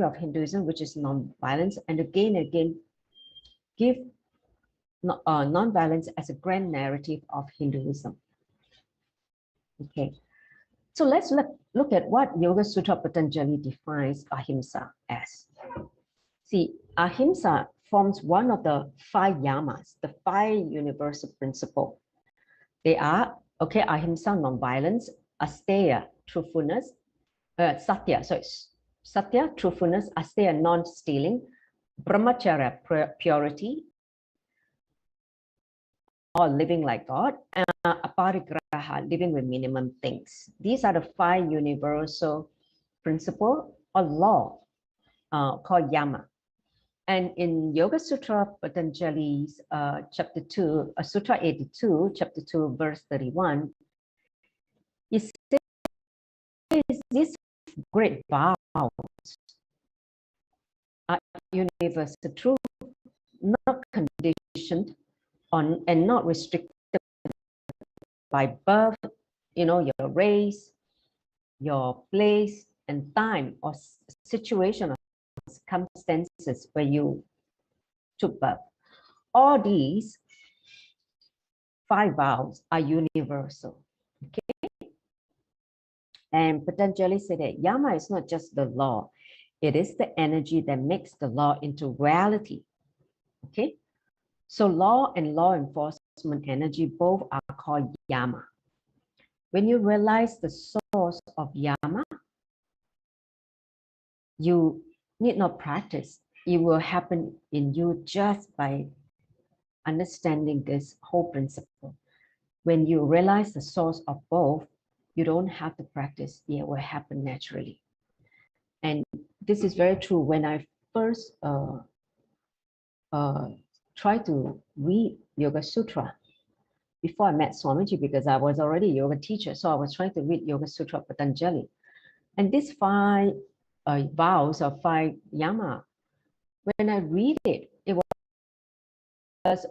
of Hinduism, which is non-violence, and again give non-violence as a grand narrative of Hinduism. Okay, so let's look at what Yoga Sutra Patanjali defines Ahimsa as. See, Ahimsa forms one of the 5 yamas, the 5 universal principles. They are, okay, Ahimsa, non-violence, Asteya, truthfulness, Satya, truthfulness, Asteya, non-stealing, Brahmacharya, purity, or living like God, and Aparigraha, living with minimum things. These are the 5 universal principles or law called yama. And in Yoga Sutra Patanjali's chapter 2, Sutra 82, chapter 2, verse 31, it says these great vows are universal truth, not conditioned on and not restricted by birth, your race, your place and time or situation or circumstances where you took birth. All these 5 vows are universal. Okay. And Patanjali said that yama is not just the law, it is the energy that makes the law into reality. Okay. So law and law enforcement energy both are called yama. When you realize the source of yama, you need not practice. It will happen in you just by understanding this whole principle. When you realize the source of both, you don't have to practice. It will happen naturally. And this is very true. When I first tried to read Yoga Sutra, before I met Swamiji, because I was already a yoga teacher, so I was trying to read Yoga Sutra Patanjali. And these 5 vows or 5 yama, when I read it, it was,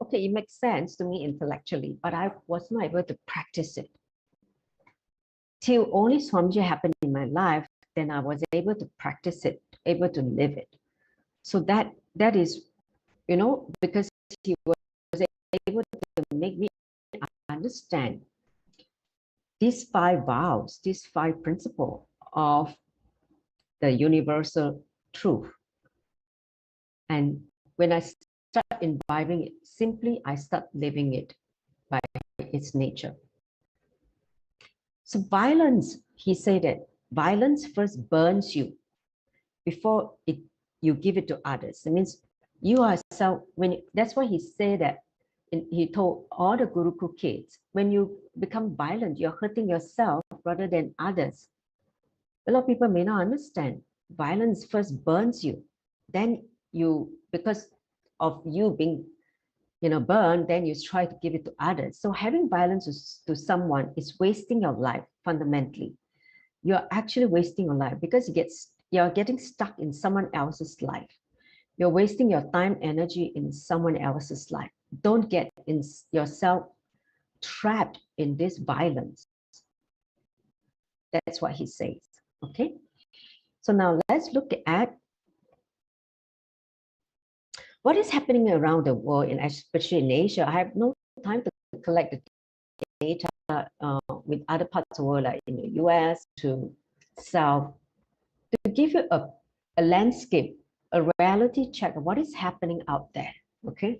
okay, it makes sense to me intellectually, but I was not able to practice it. Till only Swamiji happened in my life, then I was able to practice it, able to live it. So that is, because he was able to make me understand these 5 vows, these 5 principles of the universal truth. And when I start imbibing it, simply I start living it by its nature. So violence, he said that violence first burns you before you give it to others. It means you are that's why he said that, he told all the Gurukul kids, when you become violent, you're hurting yourself rather than others. A lot of people may not understand. Violence first burns you. Then because of you being burned, then you try to give it to others. So having violence to someone is wasting your life fundamentally. You're actually wasting your life because you're getting stuck in someone else's life. You're wasting your time, energy in someone else's life. Don't get yourself trapped in this violence. That's what he says. Okay. So now let's look at what is happening around the world, and especially in Asia. I have no time to collect the data with other parts of the world, like in the US to South, to give you a landscape, a reality check of what is happening out there. Okay.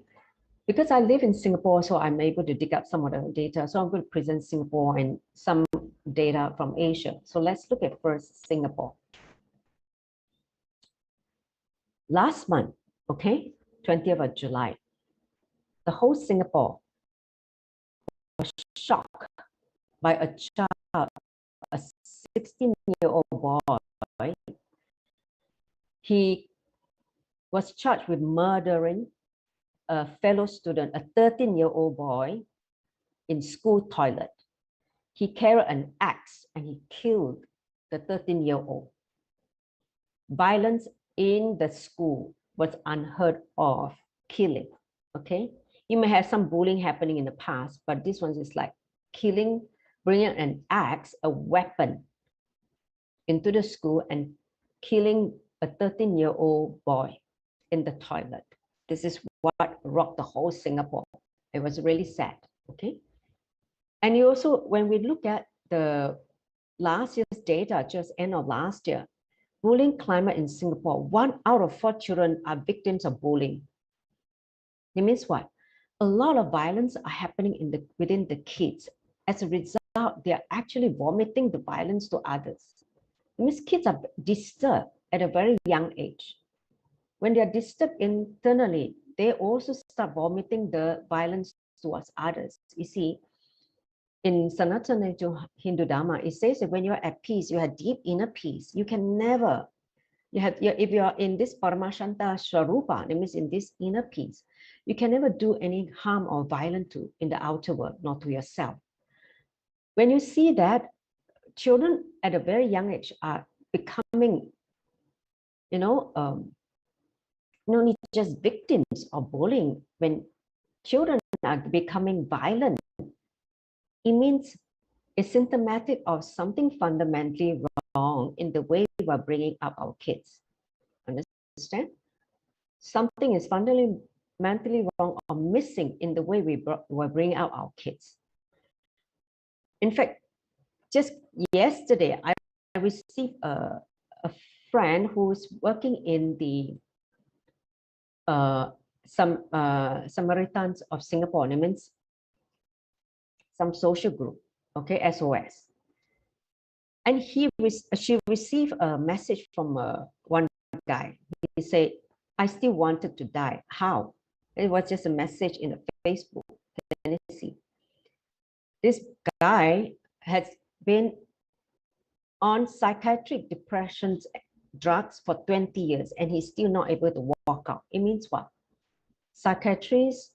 Because I live in Singapore, so I'm able to dig up some of the data. So I'm going to present Singapore and some data from Asia. So let's look at first Singapore. Last month, okay, 20th of July, the whole Singapore was shocked by a child, a 16-year-old boy. He was charged with murdering a fellow student, a 13-year-old boy, in school toilet. He carried an axe and he killed the 13-year-old. Violence in the school was unheard of, killing. Okay, you may have some bullying happening in the past, but this one is like killing, bringing an axe, a weapon, into the school and killing a 13-year-old boy in the toilet. This is what rocked the whole Singapore. It was really sad, okay? And you also, when we look at the last year's data, just end of last year, bullying climate in Singapore, 1 out of 4 children are victims of bullying. It means what? A lot of violence are happening within the kids. As a result, they are actually vomiting the violence to others. It means kids are disturbed at a very young age. When they are disturbed internally, they also start vomiting the violence towards others. You see, in Sanatana Hindu Dharma, it says that when you're at peace, you have deep inner peace. You can never, if you are in this Paramashanta Swarupa, that means in this inner peace, you can never do any harm or violence in the outer world, not to yourself. When you see that, children at a very young age are becoming, not just victims of bullying. When children are becoming violent, it means it's symptomatic of something fundamentally wrong in the way we're bringing up our kids. Understand? Something is fundamentally wrong or missing in the way we're bringing out our kids. In fact, just yesterday, I received a friend who's working in the Samaritans of Singapore. It means some social group, okay, SOS. And she received a message from one guy. He said, I still wanted to die. How? It was just a message in Facebook. Can you see? This guy has been on psychiatric depressions drugs for 20 years, and he's still not able to walk out. It means what? Psychiatrists,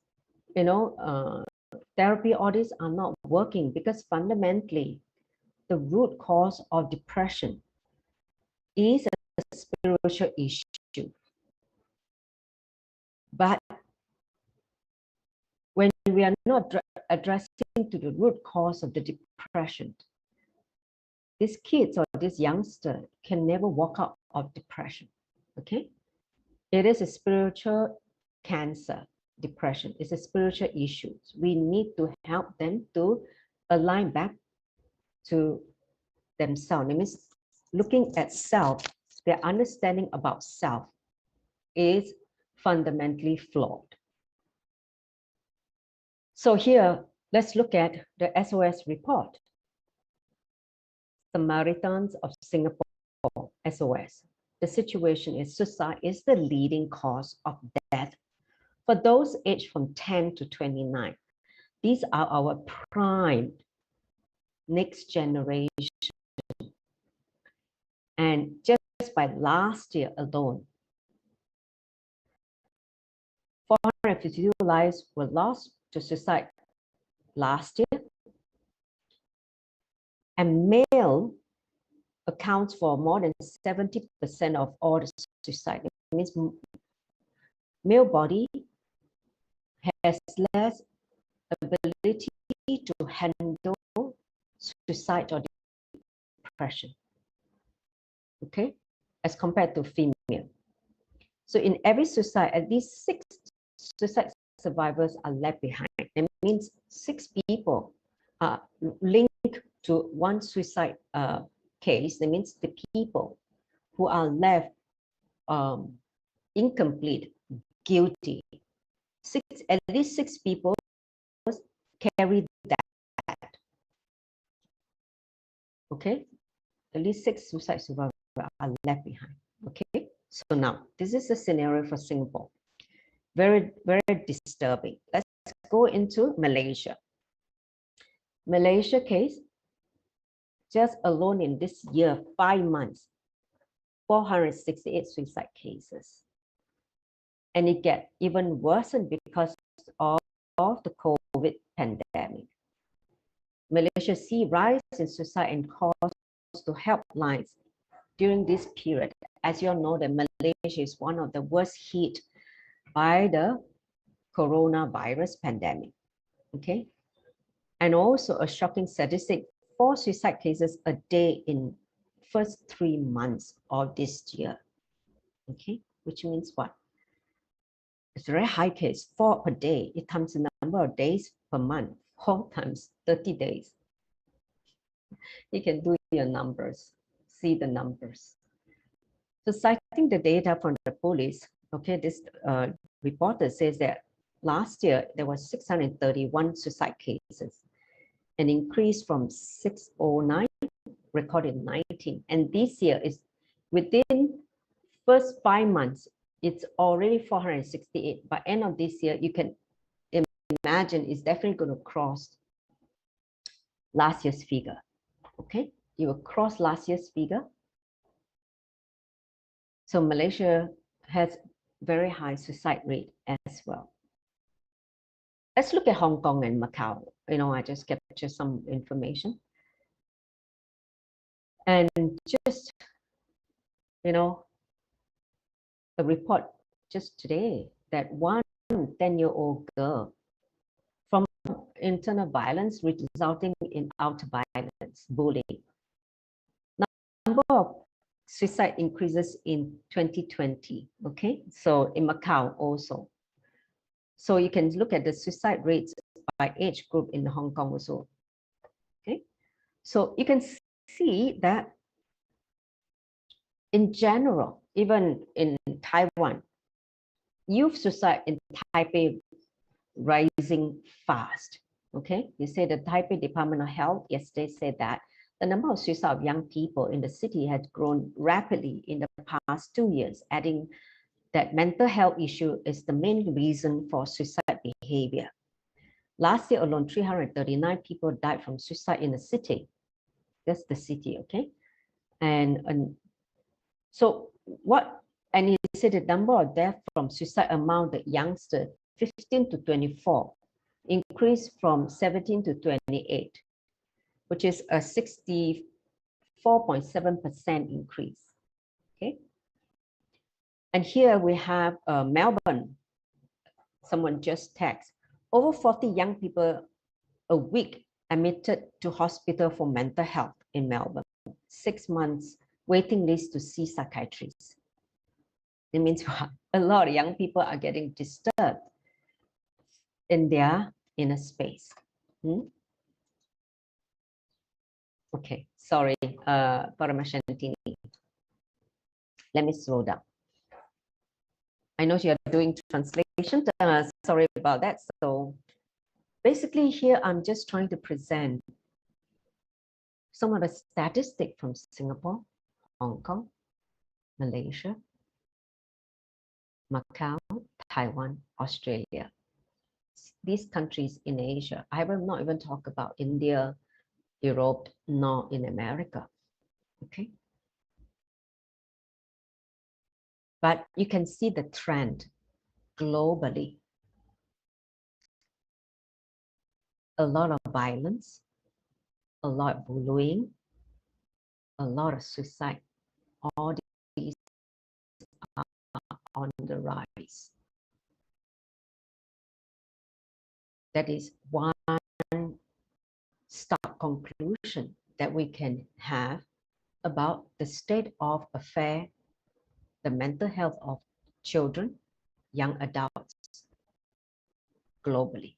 therapy, all these are not working because fundamentally, the root cause of depression is a spiritual issue. But when we are not addressing to the root cause of the depression, these kids or this youngster can never walk out of depression, okay? It is a spiritual cancer, depression. It's a spiritual issue. We need to help them to align back to themselves. It means looking at self, their understanding about self is fundamentally flawed. So here, let's look at the SOS report. Samaritans of Singapore, SOS. The situation is suicide is the leading cause of death for those aged from 10 to 29. These are our prime next generation. And just by last year alone, 452 lives were lost to suicide last year. And male accounts for more than 70% of all the suicide. It means male body has less ability to handle suicide or depression, okay, as compared to female. So in every suicide, at least 6 suicide survivors are left behind. It means 6 people are linked to one suicide case. That means the people who are left incomplete, guilty. At least 6 people carry that. Okay, at least 6 suicide survivors are left behind. Okay, so now this is the scenario for Singapore. Very, very disturbing. Let's go into Malaysia. Malaysia case, just alone in this year, 5 months, 468 suicide cases. And it gets even worse because of the COVID pandemic. Malaysia see rise in suicide and calls to helplines during this period. As you all know, that Malaysia is one of the worst hit by the coronavirus pandemic. Okay, and also a shocking statistic: 4 suicide cases a day in first 3 months of this year. Okay, which means what? It's a very high case, 4 per day. It times the number of days per month, 4 times 30 days. You can do your numbers, see the numbers. So citing the data from the police, okay, this reporter says that last year there was 631 suicide cases, an increase from 609 recorded 19. And this year is within first 5 months, it's already 468. By end of this year, you can imagine it's definitely going to cross last year's figure. Okay, you will cross last year's figure. So Malaysia has very high suicide rate as well. Let's look at Hong Kong and Macau. You know, I just captured some information. And just, you know, a report just today that one 10-year-old girl from internal violence resulting in outer violence, bullying. Number of suicide increases in 2020, okay? So in Macau also. So you can look at the suicide rates by age group in Hong Kong also, okay? So you can see that in general, even in Taiwan, youth suicide in Taipei rising fast, okay? You say the Taipei Department of Health yesterday said that the number of suicide of young people in the city has grown rapidly in the past 2 years, adding that mental health issue is the main reason for suicide behavior. Last year alone, 339 people died from suicide in the city. That's the city, okay? And so what, and he said the number of deaths from suicide among the youngsters, 15 to 24, increased from 17 to 28, which is a 64.7% increase, okay? And here we have Melbourne. Someone just texted, over 40 young people a week admitted to hospital for mental health in Melbourne. 6 months waiting list to see psychiatrists. It means a lot of young people are getting disturbed in their inner space. Okay, sorry, Paramashantini. Let me slow down. I know you're doing translation. Sorry about that. So basically here, I'm just trying to present some of the statistics from Singapore, Hong Kong, Malaysia, Macau, Taiwan, Australia. These countries in Asia. I will not even talk about India, Europe, nor in America. Okay. But you can see the trend globally. A lot of violence, a lot of bullying, a lot of suicide. All these are on the rise. That is one stark conclusion that we can have about the state of affairs, the mental health of children, young adults globally.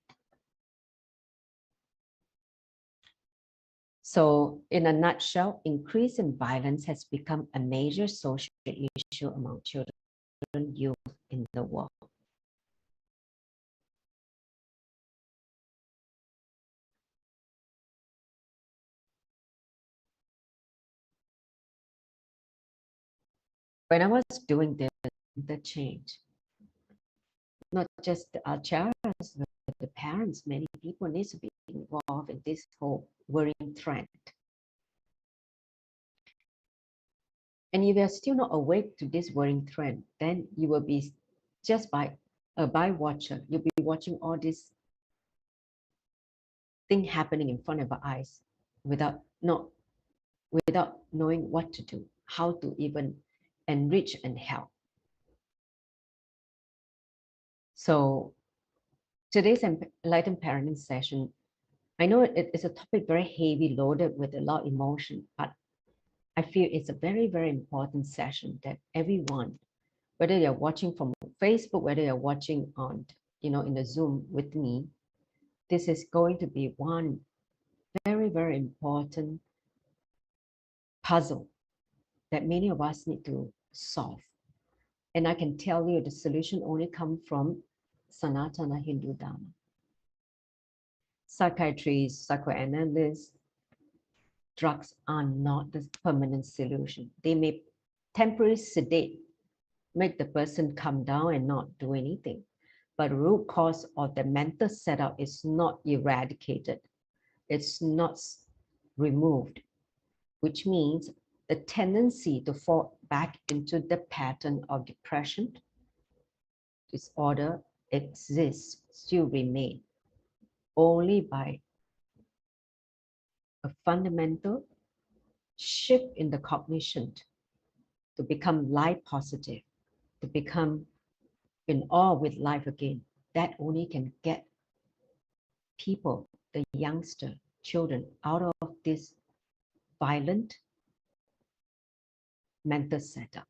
So in a nutshell, increase in violence has become a major social issue among children and youth in the world. When I was doing the change, not just our children, but the parents, many people need to be involved in this whole worrying trend. And if you're still not awake to this worrying trend, then you will be just by a by-watcher. You'll be watching all this thing happening in front of our eyes without knowing what to do, how to even enrich and help. So today's Enlightened Parenting session, I know it is a topic very heavy, loaded with a lot of emotion, but I feel it's a very, very important session that everyone, whether you're watching from Facebook, whether you're watching on, in the Zoom with me, this is going to be one very, very important puzzle that many of us need to solve. And I can tell you the solution only comes from Sanatana Hindu Dharma. Psychiatrists, psychoanalysts, drugs are not the permanent solution. They may temporarily sedate, make the person come down and not do anything. But the root cause of the mental setup is not eradicated. It's not removed, which means the tendency to fall back into the pattern of depression, disorder exists, still remain, only by a fundamental shift in the cognition to become life positive, to become in awe with life again. That only can get people, the youngster, children, out of this violent mental setup.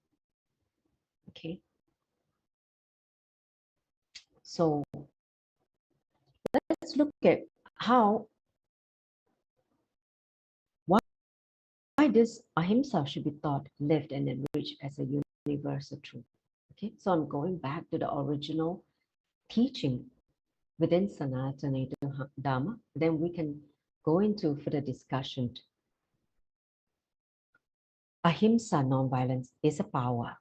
Okay. So let's look at why this ahimsa should be taught, lived, and enriched as a universal truth. Okay, so I'm going back to the original teaching within Sanatana Dharma. Then we can go into further discussion. Ahimsa nonviolence is a power.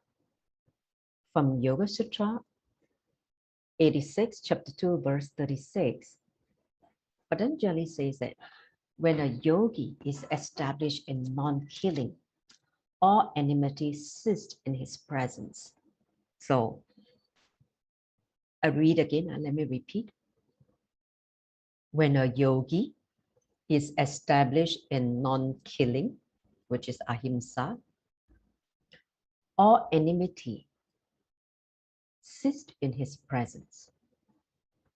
From Yoga Sutra 86, chapter 2, verse 36. Patanjali says that when a yogi is established in non-killing, all enmity ceased in his presence. So I read again and let me repeat. When a yogi is established in non-killing, which is ahimsa, all enmity ceased in his presence.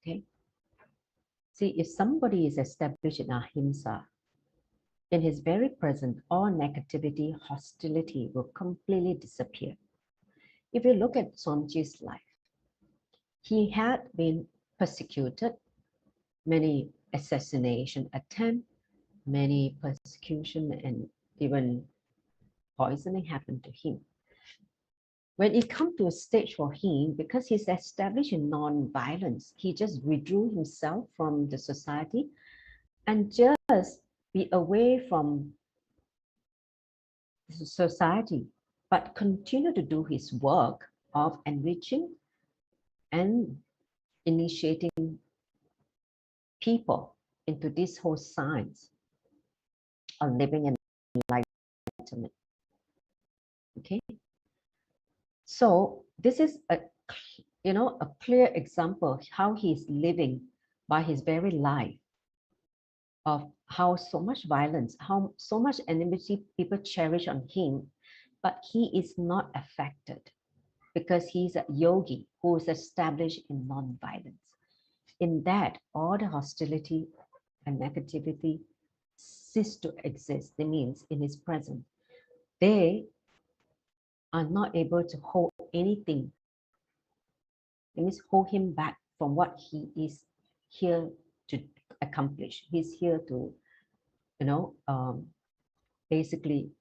Okay. See, if somebody is established in ahimsa, in his very presence, all negativity, hostility will completely disappear. If you look at Swamiji's life, he had been persecuted, many assassination attempts, many persecution, and even poisoning happened to him. When it comes to a stage for him, because he's established in non-violence, he just withdrew himself from the society and just be away from the society, but continue to do his work of enriching and initiating people into this whole science of living in enlightenment. Okay, so this is a clear example how he's living by his very life of how so much violence, how so much enmity people cherish on him, but he is not affected because he's a yogi who is established in non-violence. In that, all the hostility and negativity cease to exist. That means in his presence, they are not able to hold anything. It means hold him back from what he is here to accomplish. He's here to, basically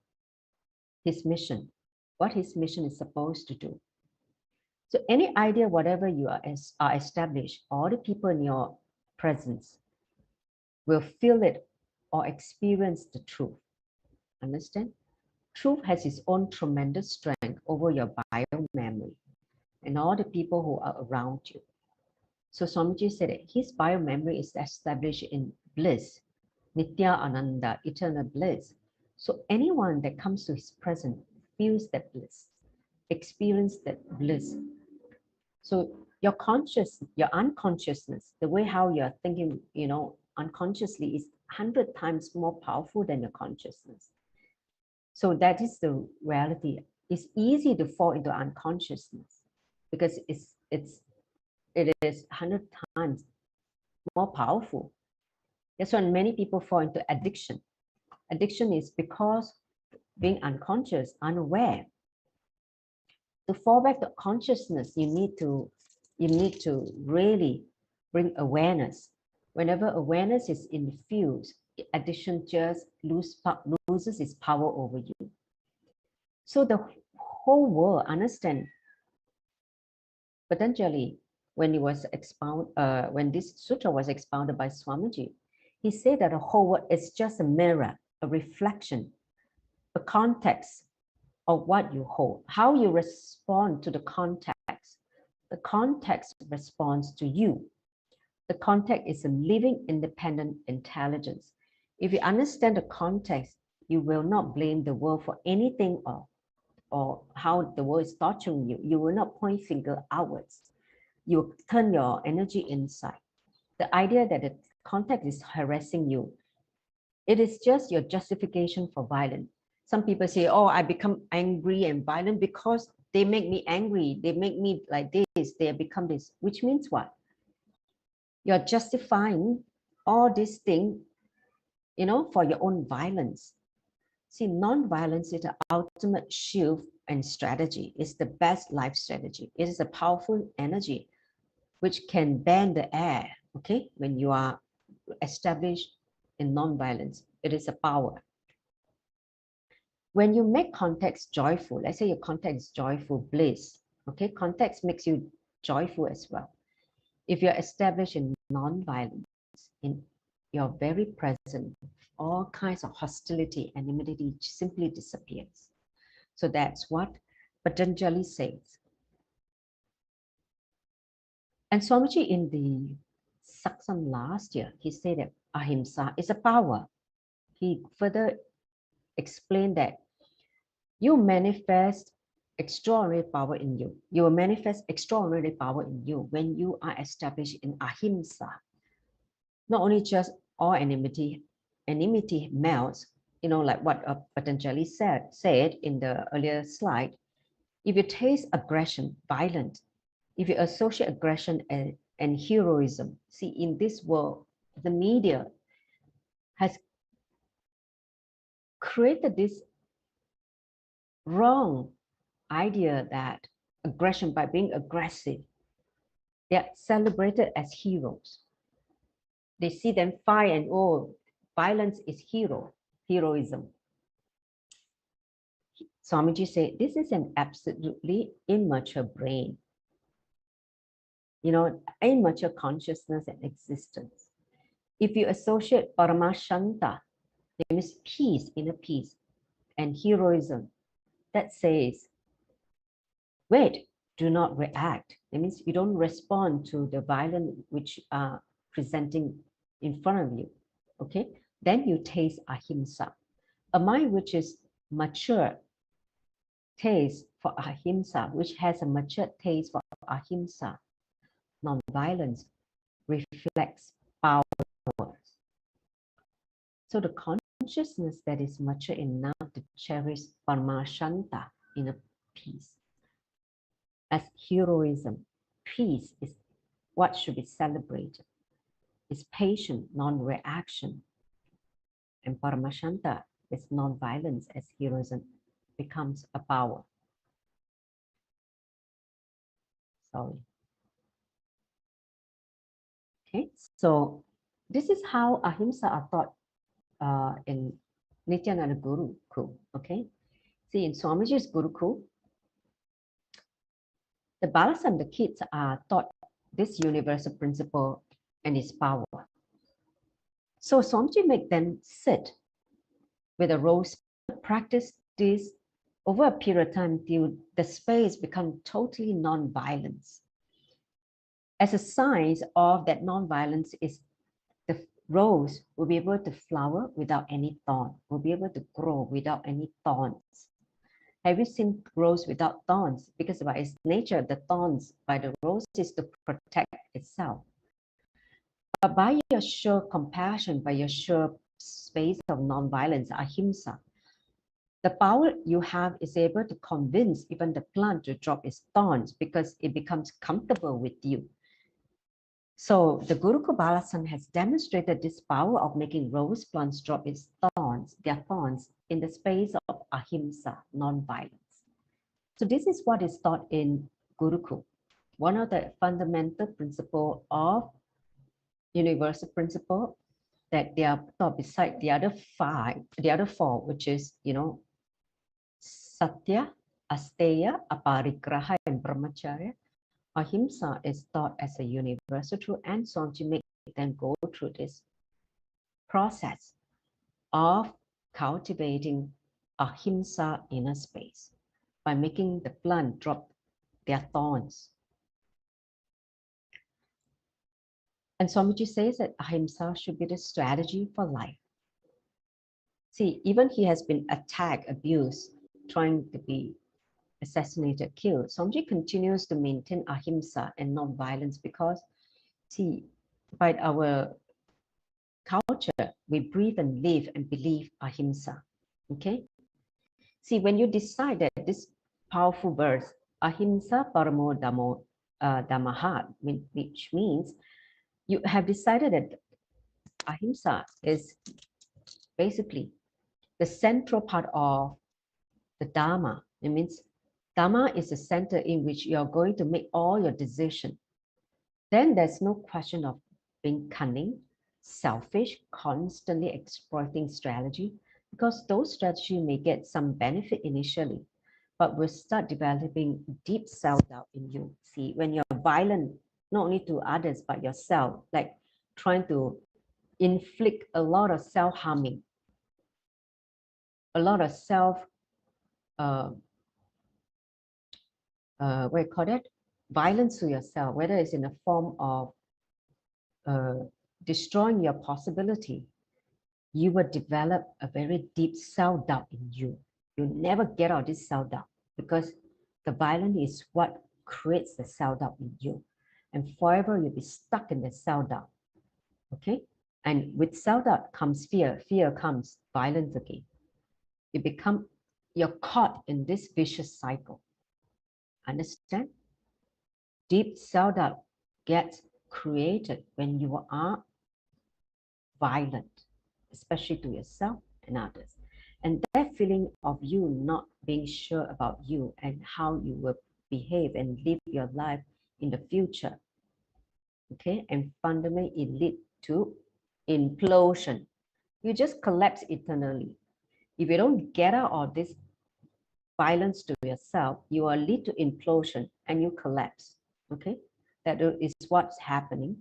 his mission, what his mission is supposed to do. So any idea, whatever you are established, all the people in your presence will feel it or experience the truth. Understand? Truth has its own tremendous strength over your bio memory and all the people who are around you. So Swamiji said that his bio memory is established in bliss, Nitya Ananda, eternal bliss. So anyone that comes to his presence feels that bliss, experience that bliss. So your unconsciousness, the way how you're thinking, unconsciously is 100 times more powerful than your consciousness. So that is the reality. It's easy to fall into unconsciousness because it is 100 times more powerful. That's when many people fall into addiction. Addiction is because being unconscious, unaware. To fall back to consciousness, you need to really bring awareness. Whenever awareness is infused, addiction just loses its power over you. So the whole world understand Patanjali when when this sutra was expounded by Swamiji. He said that the whole world is just a mirror, a reflection, a context of what you hold, how you respond to the context. The context responds to you. The context is a living, independent intelligence. If you understand the context, you will not blame the world for anything or how the world is torturing you. You will not point finger outwards. You will turn your energy inside. The idea that the context is harassing you, it is just your justification for violence. Some people say, oh, I become angry and violent because they make me angry. They make me like this. They become this, which means what? You're justifying all these things, for your own violence. See, non-violence is the ultimate shield and strategy. It's the best life strategy. It is a powerful energy which can bend the air, okay? When you are established in non-violence, it is a power. When you make context joyful, let's say your context is joyful, bliss, okay? Context makes you joyful as well. If you're established in non-violence, in your very present, all kinds of hostility, enmity simply disappears. So that's what Patanjali says. And Swamiji in the satsang last year, he said that Ahimsa is a power. He further explained that you manifest extraordinary power in you. You will manifest extraordinary power in you when you are established in Ahimsa. Not only just all enmity melts, like what Patanjali said in the earlier slide. If you taste aggression, violent, if you associate aggression and heroism, see, in this world, the media has created this wrong idea that aggression, by being aggressive, they are celebrated as heroes. They see them fight and, oh, violence is heroism. Swamiji said, this is an absolutely immature brain, immature consciousness and existence. If you associate Paramashanta, it means peace, inner peace, and heroism, that says, wait, do not react. It means you don't respond to the violence which are presenting in front of you, okay? Then you taste Ahimsa. A mind which is mature taste for Ahimsa, which has a mature taste for Ahimsa, non-violence, reflects power. So the consciousness that is mature enough to cherish Paramashanta, inner peace. As heroism, peace is what should be celebrated. It's patient, non-reaction. And Paramashanta is non-violence as heroism becomes a power. Sorry. Okay, so this is how Ahimsa are taught in Nithyananda Gurukul. Okay, see, in Swamiji's Gurukul, the Balasan, the kids, are taught this universal principle and its power. So Swamiji make them sit with a rose, practice this over a period of time till the space become totally non-violence. As a sign of that non-violence is the rose will be able to flower without any thorn, will be able to grow without any thorns. Have you seen rose without thorns? Because by its nature, the thorns by the rose is to protect itself. But by your sheer compassion, by your sheer space of non-violence, Ahimsa, the power you have is able to convince even the plant to drop its thorns because it becomes comfortable with you. So the Gurukul Balasan has demonstrated this power of making rose plants drop its thorn their thorns in the space of ahimsa, non-violence. So this is what is taught in Gurukul. One of the fundamental principle of universal principle that they are taught beside the other four, which is, Satya, Asteya, Aparigraha, and Brahmacharya. Ahimsa is taught as a universal truth, and so on to make them go through this process of cultivating ahimsa inner space by making the plant drop their thorns. And Swamiji says that ahimsa should be the strategy for life. See, even he has been attacked, abused, trying to be assassinated, killed. Swamiji continues to maintain ahimsa and non-violence because, see, by our culture, we breathe and live and believe ahimsa. Okay? See, when you decide that this powerful verse, Ahimsa Paramo Dhammaha, which means you have decided that ahimsa is basically the central part of the Dharma. It means Dharma is the center in which you are going to make all your decisions. Then there's no question of being cunning, selfish, constantly exploiting strategy, because those strategies may get some benefit initially, but will start developing deep self-doubt in you. See, when you're violent, not only to others, but yourself, like trying to inflict a lot of self-harming, a lot of what you call it? Violence to yourself, whether it's in the form of destroying your possibility, you will develop a very deep self-doubt in you. You never get out of this self-doubt because the violence is what creates the self-doubt in you. And forever you'll be stuck in the self-doubt. Okay? And with self-doubt comes fear. Fear comes violence again. You're caught in this vicious cycle. Understand? Deep self-doubt gets created when you are violent, especially to yourself and others. And that feeling of you not being sure about you and how you will behave and live your life in the future, okay, and fundamentally it leads to implosion. You just collapse eternally. If you don't get out of this violence to yourself, you will lead to implosion and you collapse, okay? That is what's happening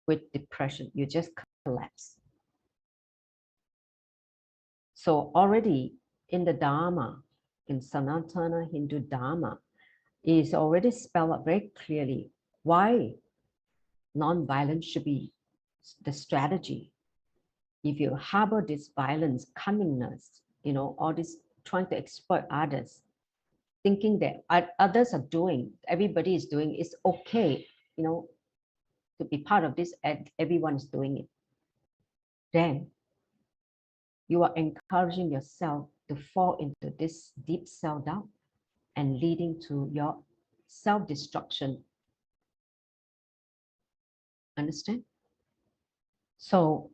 with depression. You just collapse. So already in the Dharma, in Sanatana Hindu Dharma, is already spelled out very clearly why non-violence should be the strategy. If you harbor this violence, cunningness, all this trying to exploit others, thinking that others are doing, everybody is doing, it's okay, to be part of this, and everyone is doing it, then you are encouraging yourself to fall into this deep self-doubt and leading to your self-destruction. Understand? So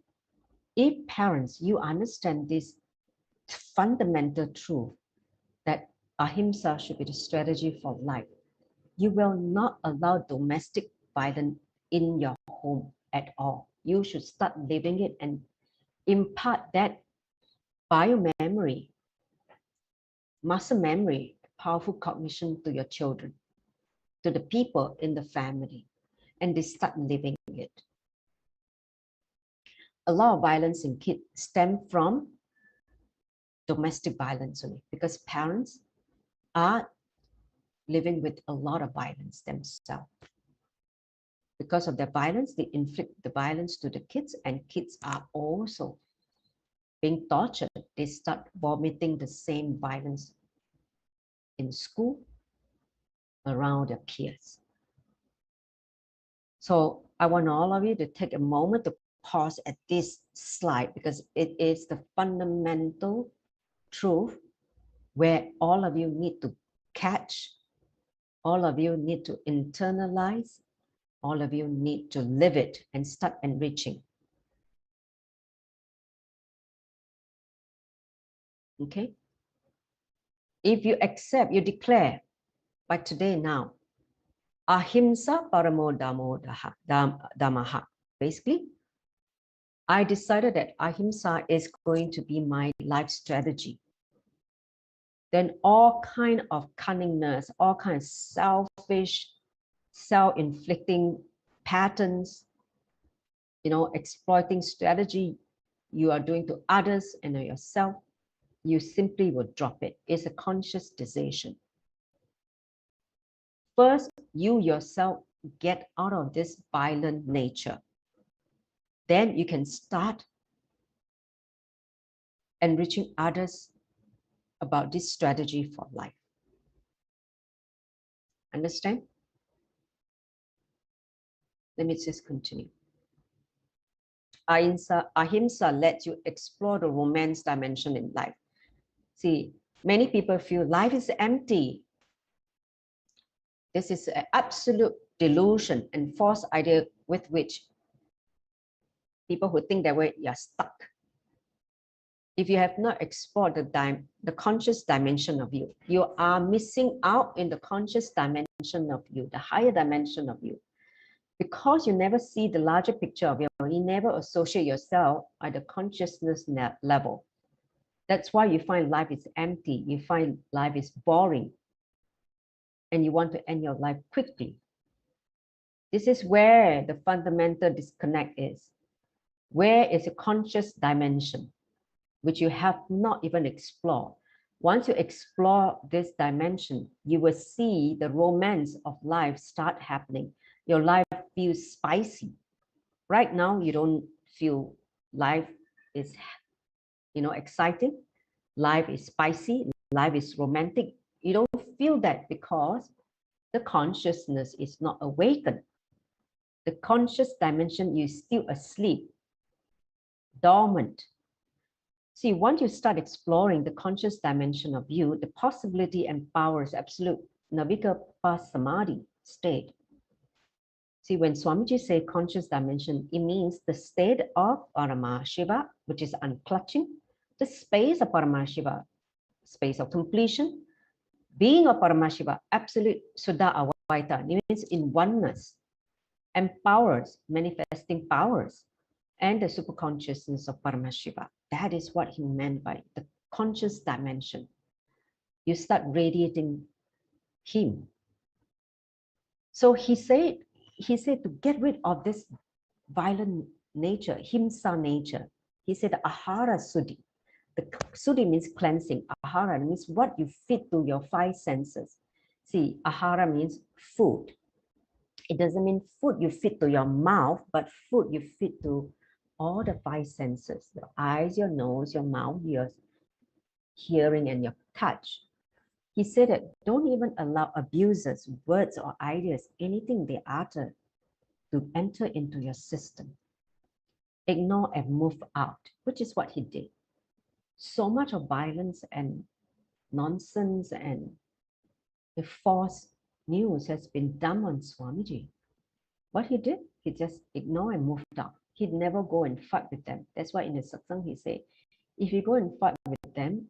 if parents, you understand this fundamental truth that ahimsa should be the strategy for life, you will not allow domestic violence in your home at all. You should start living it and impart that biomemory, muscle memory, powerful cognition to your children, to the people in the family, and they start living it. A lot of violence in kids stem from domestic violence only because parents are living with a lot of violence themselves. Because of their violence, they inflict the violence to the kids, and kids are also being tortured. They start vomiting the same violence in school, around their peers. So I want all of you to take a moment to pause at this slide because it is the fundamental truth where all of you need to catch, all of you need to internalize, all of you need to live it and start enriching. Okay? If you accept, you declare by today now, Ahimsa Damaha. Basically, I decided that Ahimsa is going to be my life strategy. Then all kind of cunningness, all kind of selfish, self-inflicting patterns, exploiting strategy you are doing to others and yourself, you simply will drop it. It's a conscious decision. First, you yourself get out of this violent nature. Then you can start enriching others about this strategy for life. Understand? Let me just continue. Ahimsa lets you explore the romance dimension in life. See, many people feel life is empty. This is an absolute delusion and false idea with which people who think that way, you're stuck. If you have not explored the conscious dimension of you, you are missing out in the conscious dimension of you, the higher dimension of you. Because you never see the larger picture of you, you never associate yourself at the consciousness level. That's why you find life is empty, you find life is boring, and you want to end your life quickly. This is where the fundamental disconnect is. Where is a conscious dimension, which you have not even explored? Once you explore this dimension, you will see the romance of life start happening. Your life feels spicy. Right now, you don't feel life is, exciting. Life is spicy. Life is romantic. You don't feel that because the consciousness is not awakened. The conscious dimension is still asleep, dormant. See, once you start exploring the conscious dimension of you, the possibility empowers absolute Navikapa Samadhi state. See, when Swamiji say conscious dimension, it means the state of Paramashiva, which is unclutching, the space of Paramashiva, space of completion, being of Paramashiva, absolute Suddha Avaita, it means in oneness, empowers, manifesting powers, and the superconsciousness of Paramashiva. That is what he meant by the conscious dimension. You start radiating him. So he said to get rid of this violent nature, himsa nature. He said ahara suddhi. The suddhi means cleansing. Ahara means what you feed to your five senses. See, ahara means food. It doesn't mean food you feed to your mouth, but food you feed to all the five senses, your eyes, your nose, your mouth, your hearing, and your touch. He said that don't even allow abusers, words or ideas, anything they utter, to enter into your system. Ignore and move out, which is what he did. So much of violence and nonsense and the false news has been done on Swamiji. What he did, he just ignored and moved out. He'd never go and fight with them. That's why in the satsang he said, if you go and fight with them,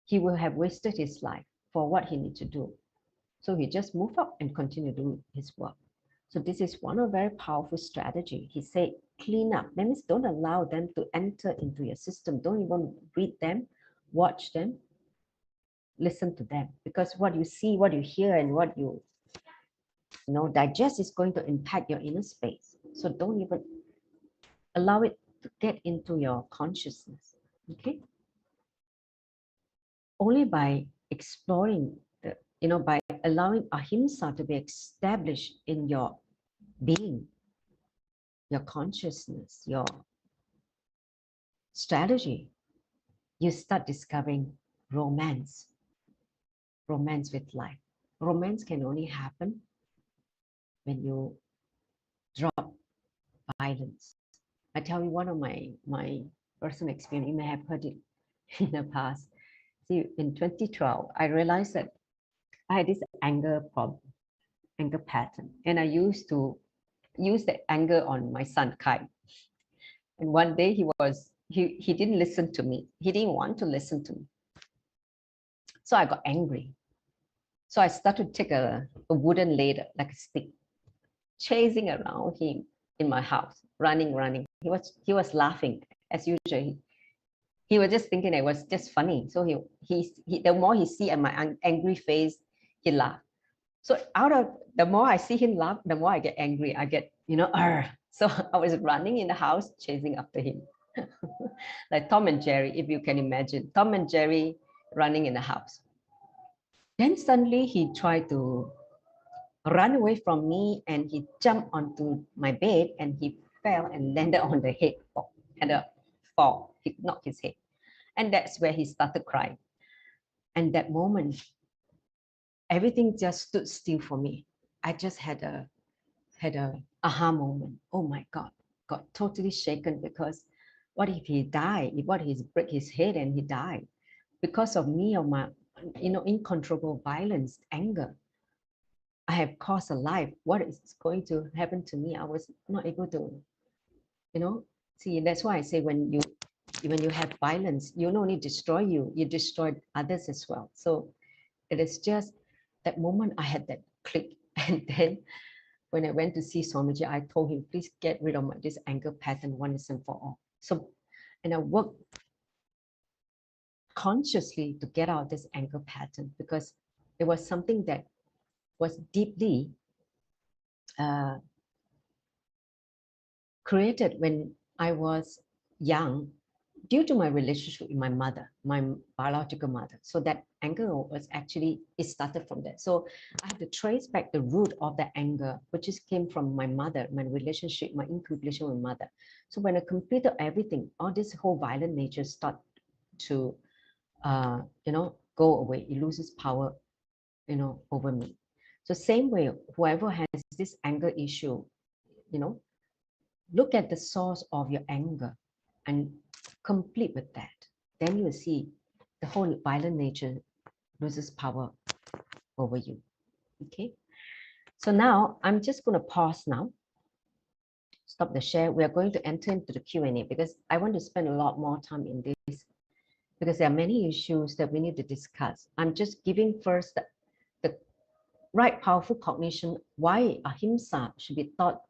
he will have wasted his life for what he needs to do. So he just moved up and continued to do his work. So this is one of very powerful strategy. He said, clean up. That means don't allow them to enter into your system. Don't even read them, watch them, listen to them. Because what you see, what you hear, and what you digest is going to impact your inner space. So don't even allow it to get into your consciousness. Okay? Only by exploring by allowing ahimsa to be established in your being, your consciousness, your strategy, you start discovering romance with life. Romance can only happen when you drop violence. I tell you one of my personal experience, you may have heard it in the past. See, in 2012, I realized that I had this anger problem, anger pattern, and I used to use the anger on my son Kai. And one day he was he didn't listen to me. He didn't want to listen to me. So I got angry. So I started to take a wooden ladder, like a stick, chasing around him in my house, running. He was laughing as usual. He was just thinking it was just funny. So the more he see my angry face, he laughed. So the more I see him laugh, the more I get angry. I get, Arr. So I was running in the house, chasing after him. Like Tom and Jerry, if you can imagine, Tom and Jerry running in the house. Then suddenly he tried to run away from me, and he jumped onto my bed, and he fell and landed on the head, had a fall. He knocked his head. And that's where he started crying. And that moment, everything just stood still for me. I just had a aha moment. Oh my God, got totally shaken, because what if he died? What if he break his head and he died? Because of me, or my uncontrollable violence, anger, I have caused a life. What is going to happen to me? I was not able to, see. That's why I say when you have violence, you not only destroy you destroy others as well. So it is just that moment I had that click. And then when I went to see Swamiji, I told him, please get rid of this anger pattern once and for all. So, and I worked consciously to get out this anger pattern, because it was something that was deeply created when I was young, due to my relationship with my mother, my biological mother. So that anger was actually, it started from that. So I had to trace back the root of the anger, which is came from my mother, my relationship, my inculcation with mother. So when I completed everything, all this whole violent nature start to, go away. It loses power, over me. So same way, whoever has this anger issue, look at the source of your anger and complete with that. Then you will see the whole violent nature loses power over you. Okay. So now I'm just going to pause now. Stop the share. We are going to enter into the Q&A, because I want to spend a lot more time in this, because there are many issues that we need to discuss. I'm just giving first the right powerful cognition why Ahimsa should be taught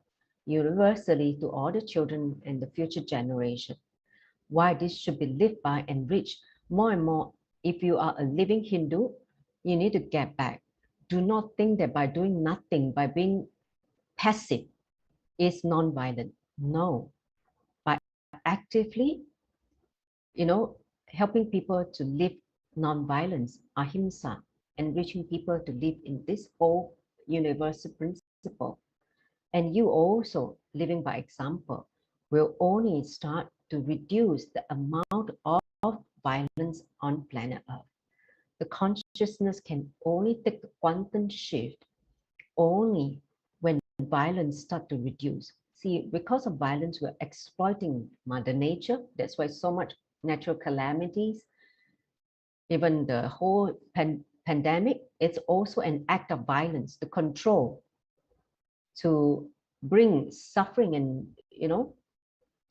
universally to all the children and the future generation. Why this should be lived by and reached more and more. If you are a living Hindu, you need to get back. Do not think that by doing nothing, by being passive, is non-violent. No. By actively, helping people to live non-violence, ahimsa, and reaching people to live in this whole universal principle. And you also, living by example, will only start to reduce the amount of violence on planet Earth. The consciousness can only take a quantum shift only when violence starts to reduce. See, because of violence, we're exploiting Mother Nature. That's why so much natural calamities, even the whole pandemic, it's also an act of violence to control, to bring suffering and,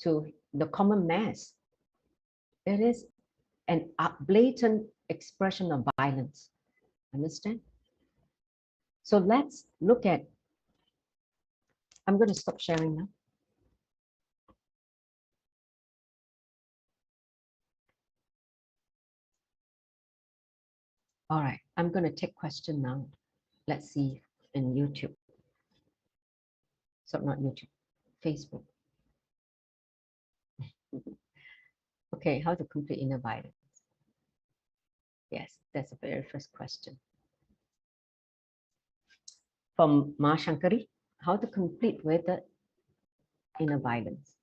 to the common mass. It is an blatant expression of violence. Understand? So let's look at, I'm going to stop sharing now. All right, I'm going to take question now. Let's see in YouTube. So not YouTube, Facebook. Okay, how to complete inner violence? Yes, that's the very first question. From Ma Shankari, how to complete with the inner violence?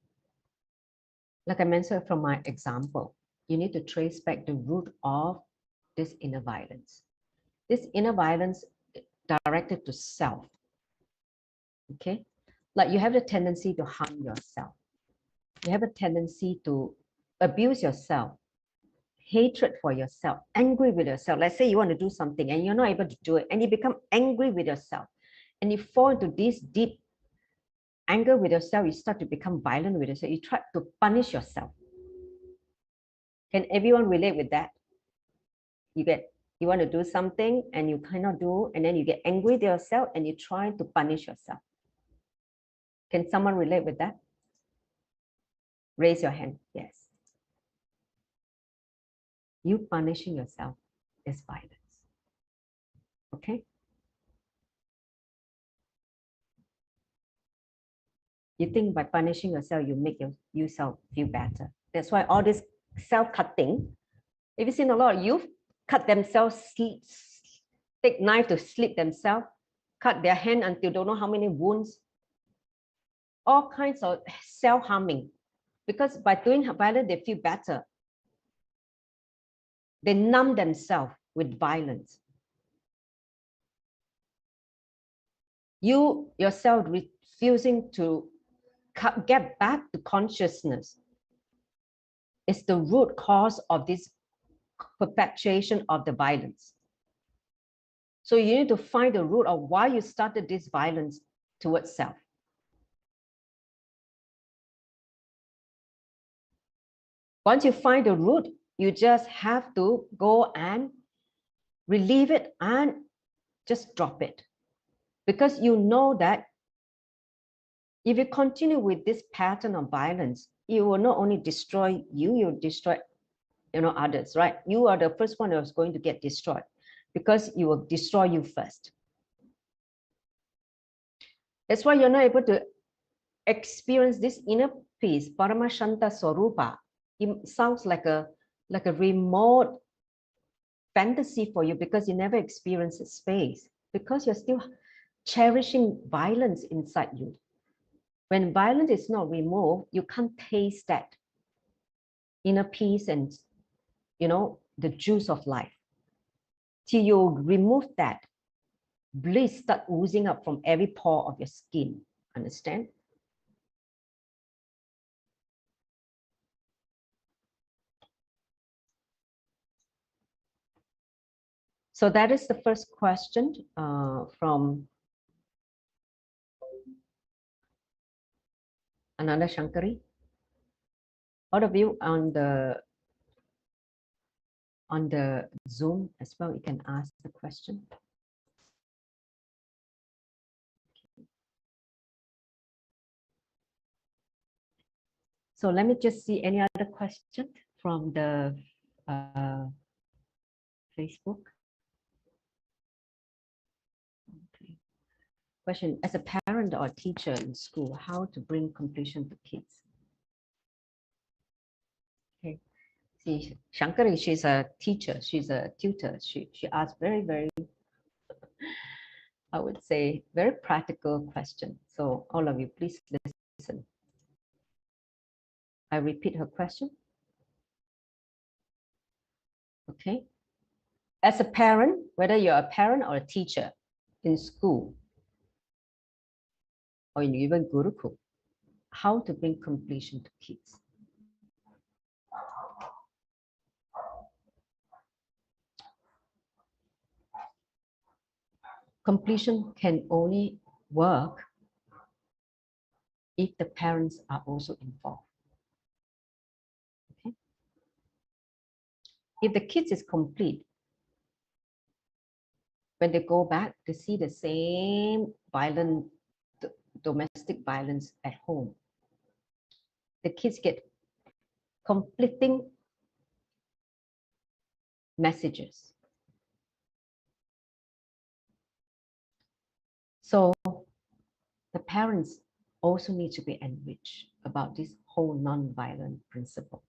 Like I mentioned from my example, you need to trace back the root of this inner violence. This inner violence directed to self. Okay, like you have the tendency to harm yourself. You have a tendency to abuse yourself, hatred for yourself, angry with yourself. Let's say you want to do something and you're not able to do it, and you become angry with yourself, and you fall into this deep anger with yourself. You start to become violent with yourself. You try to punish yourself. Can everyone relate with that? You want to do something and you cannot do, and then you get angry with yourself and you try to punish yourself. Can someone relate with that? Raise your hand. Yes. You punishing yourself is violence. Okay? You think by punishing yourself, you make yourself feel better. That's why all this self-cutting, if you've seen a lot of youth cut themselves, take knife to slit themselves, cut their hand until don't know how many wounds, all kinds of self-harming. Because by doing violence, they feel better. They numb themselves with violence. You yourself refusing to get back to consciousness is the root cause of this perpetuation of the violence. So you need to find the root of why you started this violence towards self. Once you find the root, you just have to go and relieve it and just drop it. Because you know that if you continue with this pattern of violence, it will not only destroy you, you'll destroy others, right? You are the first one that's going to get destroyed because you will destroy you first. That's why you're not able to experience this inner peace, Paramashanta Swarupa. It sounds like a remote fantasy for you because you never experienced the space, because you're still cherishing violence inside you. When violence is not removed, you can't taste that inner peace and the juice of life. Till you remove that, bliss start oozing up from every pore of your skin. Understand? So that is the first question from Ananda Shankari. All of you on the Zoom as well, you can ask the question. So let me just see any other question from the Facebook. Okay. Question: as a parent or teacher in school, how to bring completion to kids? Okay. See, Shankari, she's a teacher, she's a tutor. She asked very, very, I would say, very practical question. So all of you, please listen. I repeat her question. Okay. As a parent, whether you're a parent or a teacher in school, or in even Gurukul, how to bring completion to kids? Completion can only work if the parents are also involved. Okay? If the kids is complete, when they go back, they see the same violent domestic violence at home. The kids get conflicting messages. So the parents also need to be enriched about this whole non-violent principle.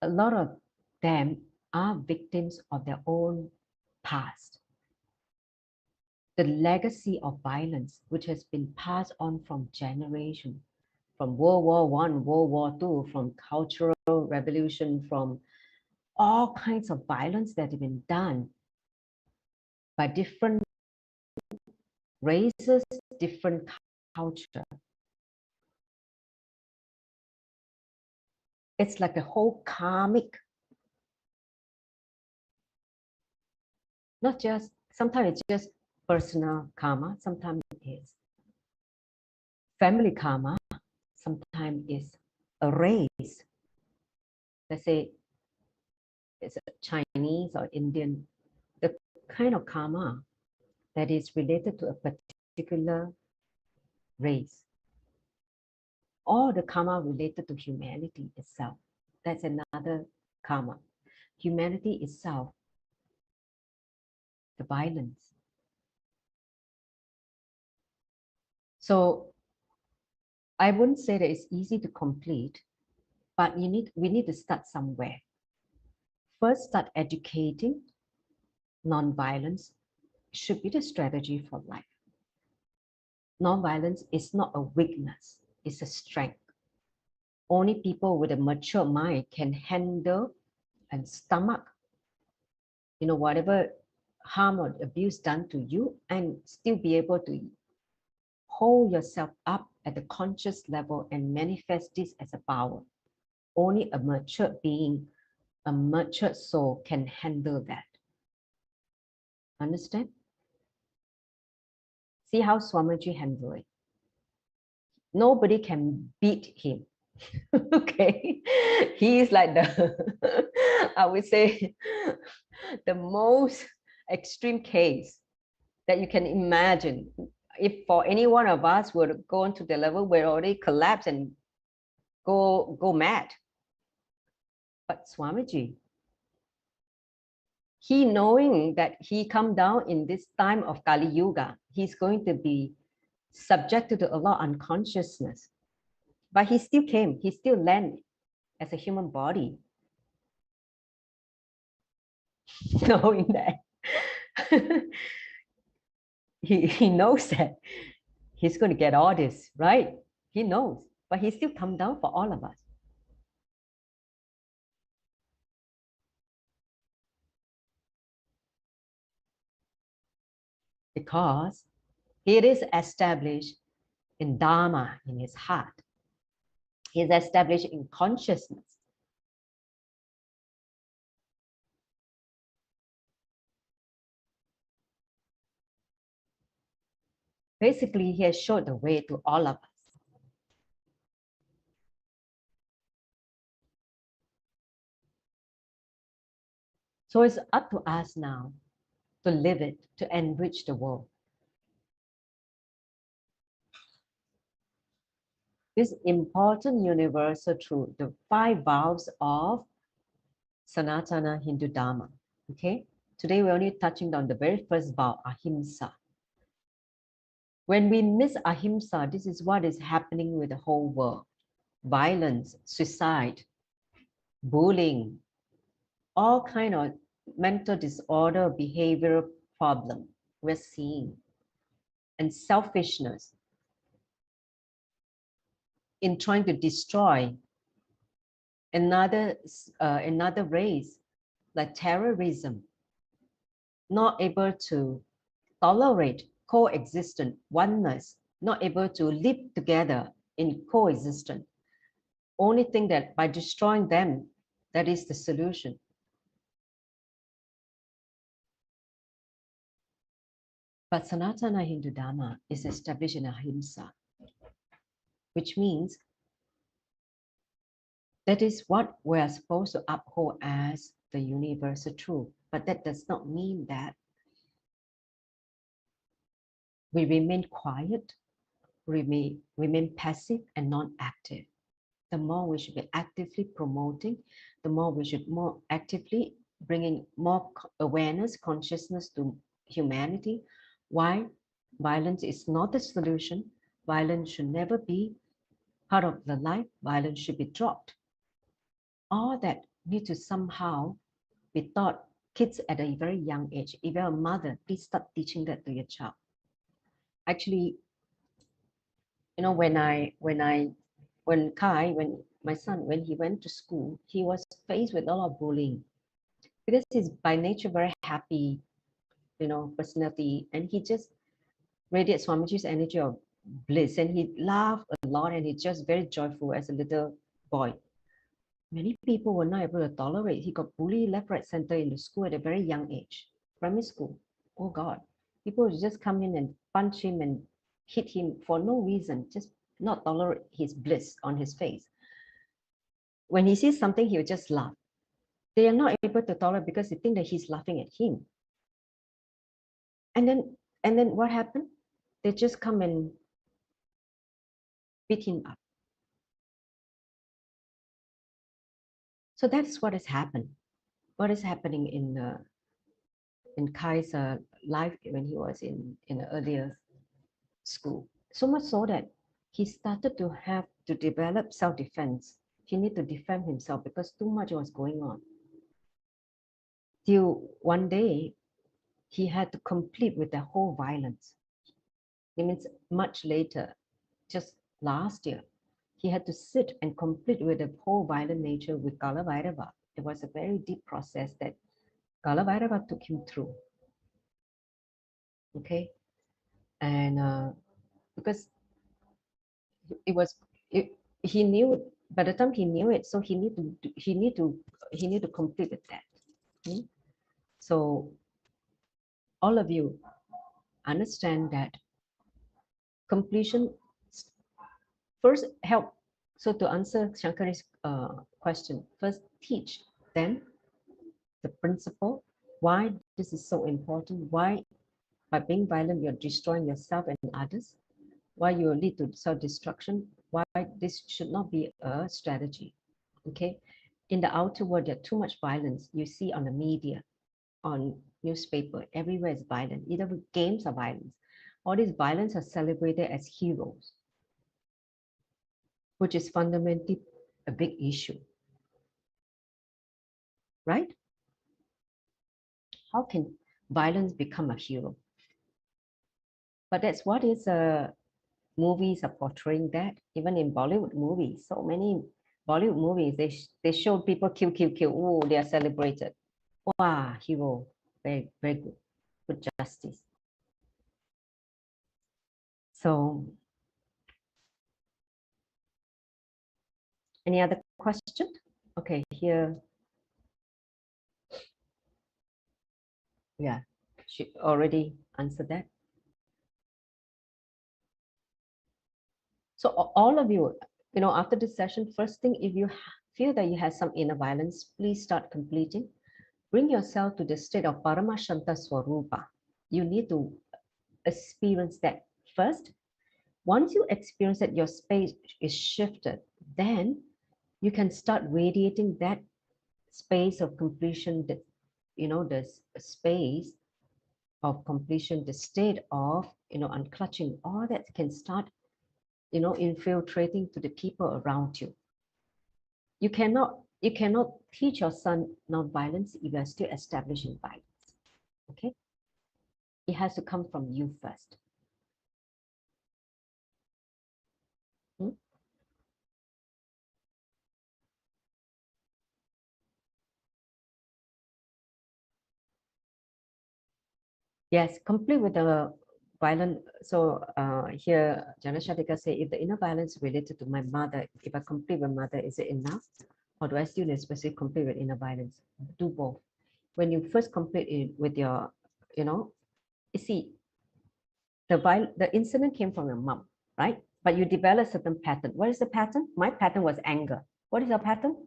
A lot of them are victims of their own past. The legacy of violence, which has been passed on from generation, from World War I, World War II, from cultural revolution, from all kinds of violence that have been done by different races, different culture. It's like a whole karmic, not just, sometimes it's just personal karma, sometimes it is family karma, sometimes it's a race, let's say it's a Chinese or Indian, the kind of karma that is related to a particular race, or the karma related to humanity itself, that's another karma. Humanity itself, the violence. So I wouldn't say that it's easy to complete, but we need to start somewhere. First, start educating. Non-violence should be the strategy for life. Non-violence is not a weakness, it's a strength. Only people with a mature mind can handle and stomach, whatever harm or abuse done to you, and still be able to hold yourself up at the conscious level and manifest this as a power. Only a mature being, a mature soul can handle that. Understand? See how Swamiji handled it. Nobody can beat him. Okay, he is like the I would say the most extreme case that you can imagine. If for any one of us were to go into the level where already collapse and go mad. But Swamiji, he knowing that he come down in this time of Kali Yuga, he's going to be subjected to a lot of unconsciousness. But he still came, he still landed as a human body. Knowing that he knows that he's going to get all this, right? He knows, but he still come down for all of us. Because it is established in Dharma, in his heart. He's established in consciousness. Basically, he has showed the way to all of us. So it's up to us now to live it, to enrich the world. This important universal truth, the 5 vows of Sanatana Hindu Dharma. Okay, today we're only touching on the very first vow, Ahimsa. When we miss Ahimsa, this is what is happening with the whole world. Violence, suicide, bullying, all kind of mental disorder, behavioral problem we're seeing, and selfishness in trying to destroy another race, like terrorism, not able to tolerate coexistence, oneness, not able to live together in coexistence. Only think that by destroying them, that is the solution. But Sanatana Hindu Dharma is established in Ahimsa, which means that is what we are supposed to uphold as the universal truth. But that does not mean that we remain quiet, remain passive and non-active. The more we should be actively promoting, the more we should more actively bringing more awareness, consciousness to humanity. Why? Violence is not the solution. Violence should never be part of the life. Violence should be dropped. All that need to somehow be taught kids at a very young age. If you're a mother, please start teaching that to your child. Actually, when my son, when he went to school, he was faced with a lot of bullying because he's by nature very happy, personality, and he just radiates Swamiji's energy of bliss, and he laughed a lot, and he's just very joyful as a little boy. Many people were not able to tolerate. He got bullied left, right, center in the school at a very young age, primary school. Oh God, people would just come in and punch him and hit him for no reason, just not tolerate his bliss on his face. when he sees something, he'll just laugh. They are not able to tolerate because they think that he's laughing at him. And then what happened? They just come and beat him up. So that's what has happened. What is happening in Kai's life when he was in an earlier school. So much so that he started to have to develop self-defense. He needed to defend himself because too much was going on. Till one day, he had to complete with the whole violence. It means much later, just last year, he had to sit and complete with the whole violent nature with Kalabhaira. It was a very deep process that Kalabhaira took him through. Okay, and because he knew by the time he knew it, so he need to complete with that. So all of you understand that completion first help. So to answer Shankari's question, first teach, then the principle, why this is so important, why by being violent you're destroying yourself and others, why you will lead to self-destruction, why this should not be a strategy. Okay, in the outer world, there's too much violence. You see on the media, on newspaper, everywhere is violent. Either games or violence. All these violence are celebrated as heroes, which is fundamentally a big issue, right? How can violence become a hero? But that's what is movies are portraying that. Even in Bollywood movies, so many Bollywood movies, they show people kill. Oh, they are celebrated. Wow, hero, very, very good. Good justice. So, any other question? Okay, here. Yeah, she already answered that. So all of you, after this session, first thing, if you feel that you have some inner violence, please start completing. Bring yourself to the state of Paramashanta Swarupa. You need to experience that first. Once you experience that your space is shifted, then you can start radiating that space of completion, that the space of completion, the state of unclutching, all that can start infiltrating to the people around you. You cannot teach your son non-violence if you are still establishing violence. Okay, it has to come from you first. Yes, complete with the violent. So here, Janashatika say, if the inner violence related to my mother, if I complete with mother, is it enough? Or do I still especially complete with inner violence? Do both. When you first complete it with your, you see, the incident came from your mom, right? But you develop a certain pattern. What is the pattern? My pattern was anger. What is your pattern?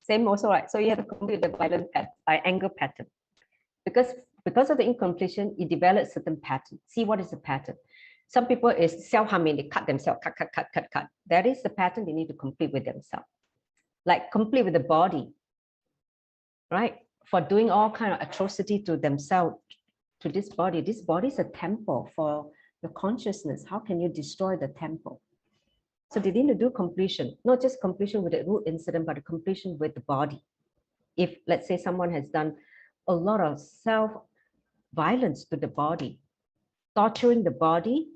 Same also, right? So you have to complete the violent anger pattern. Because of the incompletion, you develop certain pattern. See what is the pattern. Some people is self-harming, they cut themselves, cut. That is the pattern they need to complete with themselves. Like complete with the body, right? For doing all kind of atrocity to themselves, to this body. This body is a temple for the consciousness. How can you destroy the temple? So they need to do completion, not just completion with the root incident, but a completion with the body. If, let's say, someone has done a lot of self-violence to the body, torturing the body,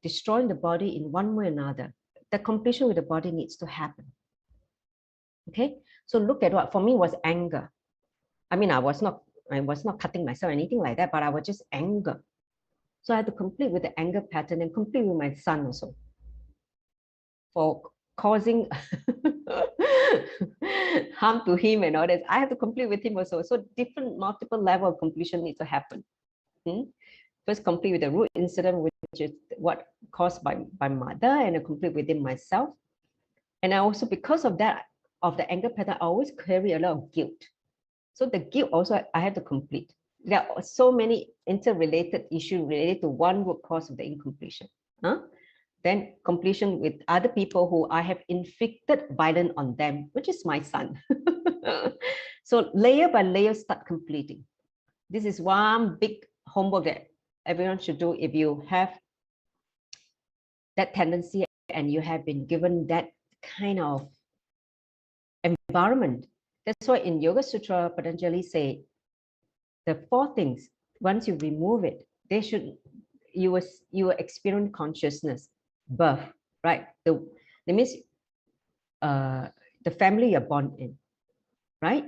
destroying the body in one way or another, the completion with the body needs to happen. Okay, so look at what for me was anger. I mean, I was not cutting myself or anything like that, but I was just anger. So I had to complete with the anger pattern and complete with my son also for causing harm to him and all that. I have to complete with him also. So different, multiple level of completion needs to happen. First, complete with the root incident, which is what caused by mother, and I complete within myself. And I also, because of that, of the anger pattern, I always carry a lot of guilt. So the guilt also I have to complete. There are so many interrelated issues related to one root cause of the incompletion. Then completion with other people who I have inflicted violence on them, which is my son. So layer by layer, start completing. This is one big homework that everyone should do if you have that tendency and you have been given that kind of environment. That's why in Yoga Sutra, Patanjali say the 4 things, once you remove it, they should, you will experience consciousness, birth, right? That means the family you're born in, right?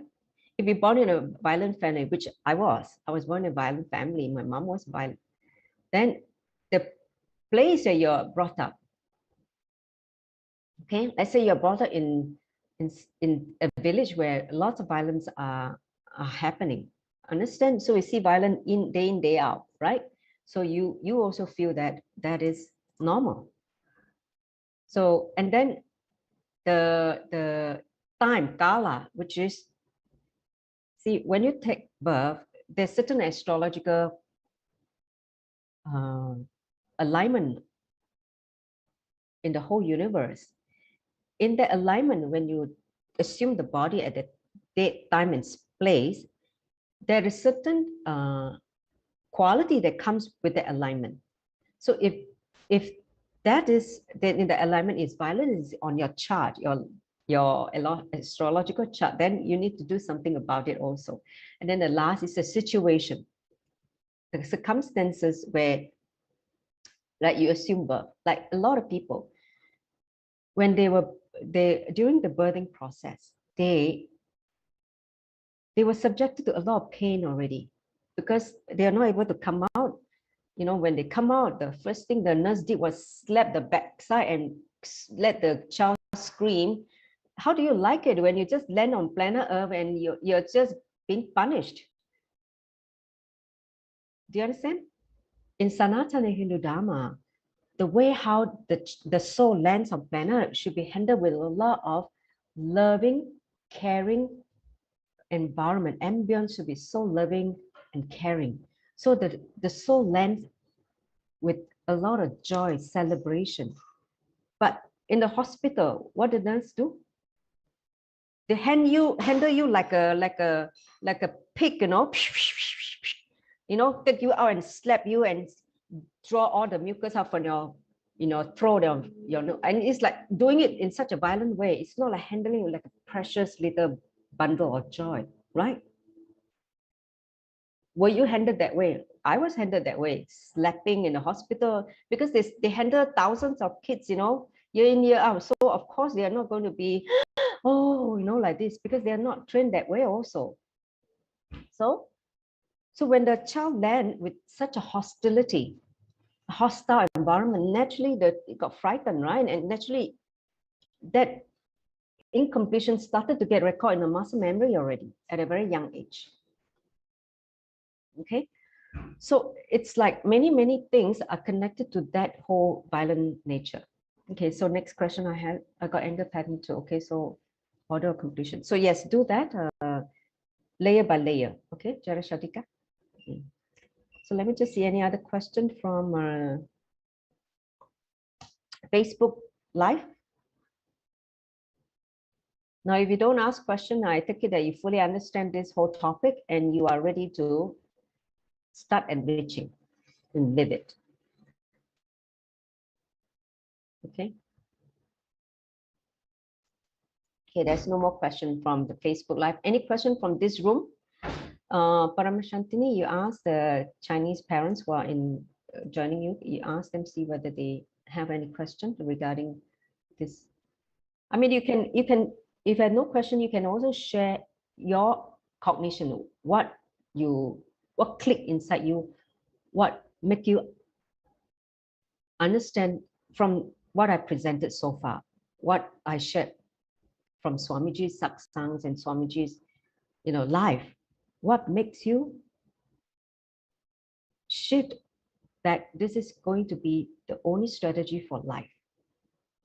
If you're born in a violent family, which I was born in a violent family, my mom was violent, then the place that you're brought up, okay, let's say you're brought up in a village where lots of violence are happening, understand? So we see violence in day out, right? So you also feel that is normal. So, and then the time, Kala, which is, see, when you take birth, there's certain astrological alignment in the whole universe. In the alignment, when you assume the body at the date, time, and place, there is certain quality that comes with the alignment. So if that is, then in the alignment is violence on your chart, your astrological chart, then you need to do something about it also. And then the last is the situation, the circumstances where, like, you assume birth. Like a lot of people, when during the birthing process, they were subjected to a lot of pain already, because they are not able to come out. You know, when they come out, the first thing the nurse did was slap the backside and let the child scream. How do you like it when you just land on planet Earth and you're just being punished? Do you understand? In Sanatana Hindu Dharma, the way how the soul lands on planet should be handled with a lot of loving, caring environment. Ambience should be so loving and caring, so that the soul lands with a lot of joy, celebration. But in the hospital, what the nurse do? They handle you like a pig, you know. Take you out and slap you and draw all the mucus out from your, throat of your nose. And it's like doing it in such a violent way. It's not like handling like a precious little bundle of joy, right? Were you handled that way? I was handled that way, slapping in the hospital, because they handle thousands of kids, year in, year out. So of course they are not going to be, oh, like this, because they are not trained that way also. So when the child land with such a hostile environment, naturally it got frightened, right? And naturally that incompletion started to get recorded in the muscle memory already at a very young age. Okay, so it's like many things are connected to that whole violent nature. Okay, so next question I got anger pattern too. Okay, so order of completion. So yes, do that layer by layer. Okay, Jara Shatika. Okay. So let me just see any other question from Facebook Live. Now, if you don't ask question, I take it that you fully understand this whole topic and you are ready to start enriching and live it. Okay. Okay, there's no more question from the Facebook Live. Any question from this room? Paramashantini, you asked the Chinese parents who are joining you. You asked them, see whether they have any question regarding this. I mean, you can, if you have no question, you can also share your cognition, what click inside you, what make you understand from what I presented so far, what I shared from Swamiji's satsangs and Swamiji's, life. What makes you shift that this is going to be the only strategy for life.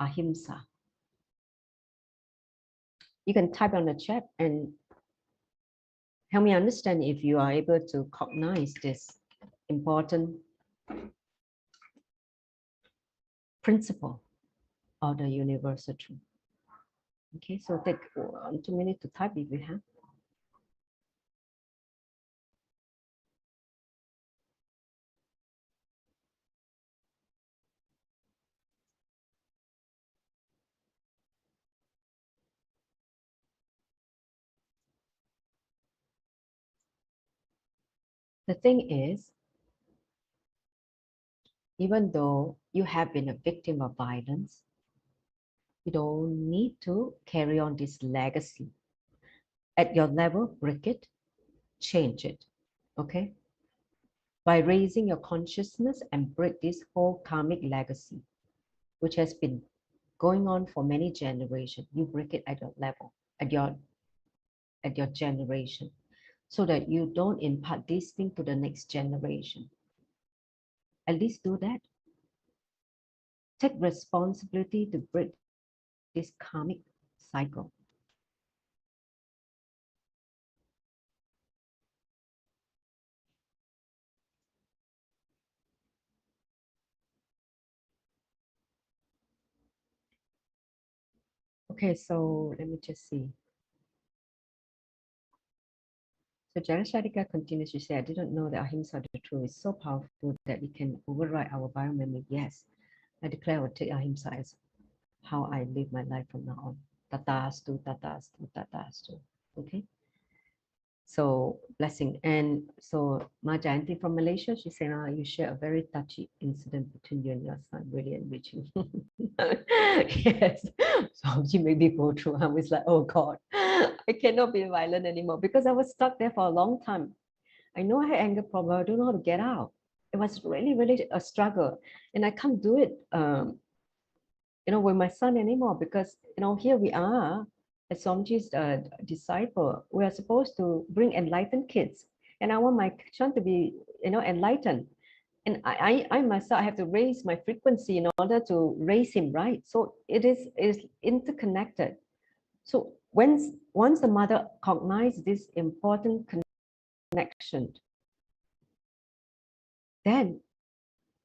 Ahimsa. You can type on the chat and help me understand if you are able to cognize this important principle of the universal truth. Okay, so take 1 2 minutes to type if you have. The thing is, even though you have been a victim of violence, you don't need to carry on this legacy. At your level, break it, change it, okay? By raising your consciousness and break this whole karmic legacy, which has been going on for many generations. You break it at your level, at your generation, so that you don't impart this thing to the next generation. At least do that. Take responsibility to break this karmic cycle. Okay, so let me just see. So Jarashadika continues to say, I didn't know that Ahimsa, the truth, is so powerful that it can override our biomemory. Yes, I declare I will take Ahimsa as how I live my life from now on. Tatastu, tatastu, tatastu. Okay. So blessing. And so Majayanti from Malaysia, she said, you share a very touchy incident between you and your son, really enriching. Yes. So she made me go through. I was like, oh God, I cannot be violent anymore because I was stuck there for a long time. I know I had anger problem. I don't know how to get out. It was really, really a struggle. And I can't do it with my son anymore because, here we are as Somji's disciple. We are supposed to bring enlightened kids. And I want my son to be, enlightened. And I myself have to raise my frequency in order to raise him right. So it is interconnected. So once the mother cognizes this important connection, then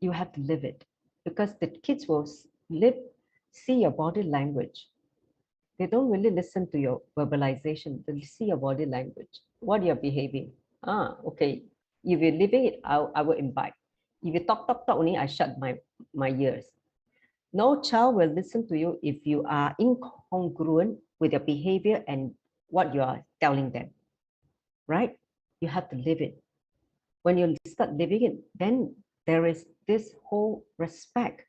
you have to live it because the kids will see your body language. They don't really listen to your verbalization. They see your body language, what you're behaving. Okay. If you're living it, I will invite. If you talk only, I shut my ears. No child will listen to you if you are incongruent with your behavior and what you are telling them, right? You have to live it. When you start living it, then there is this whole respect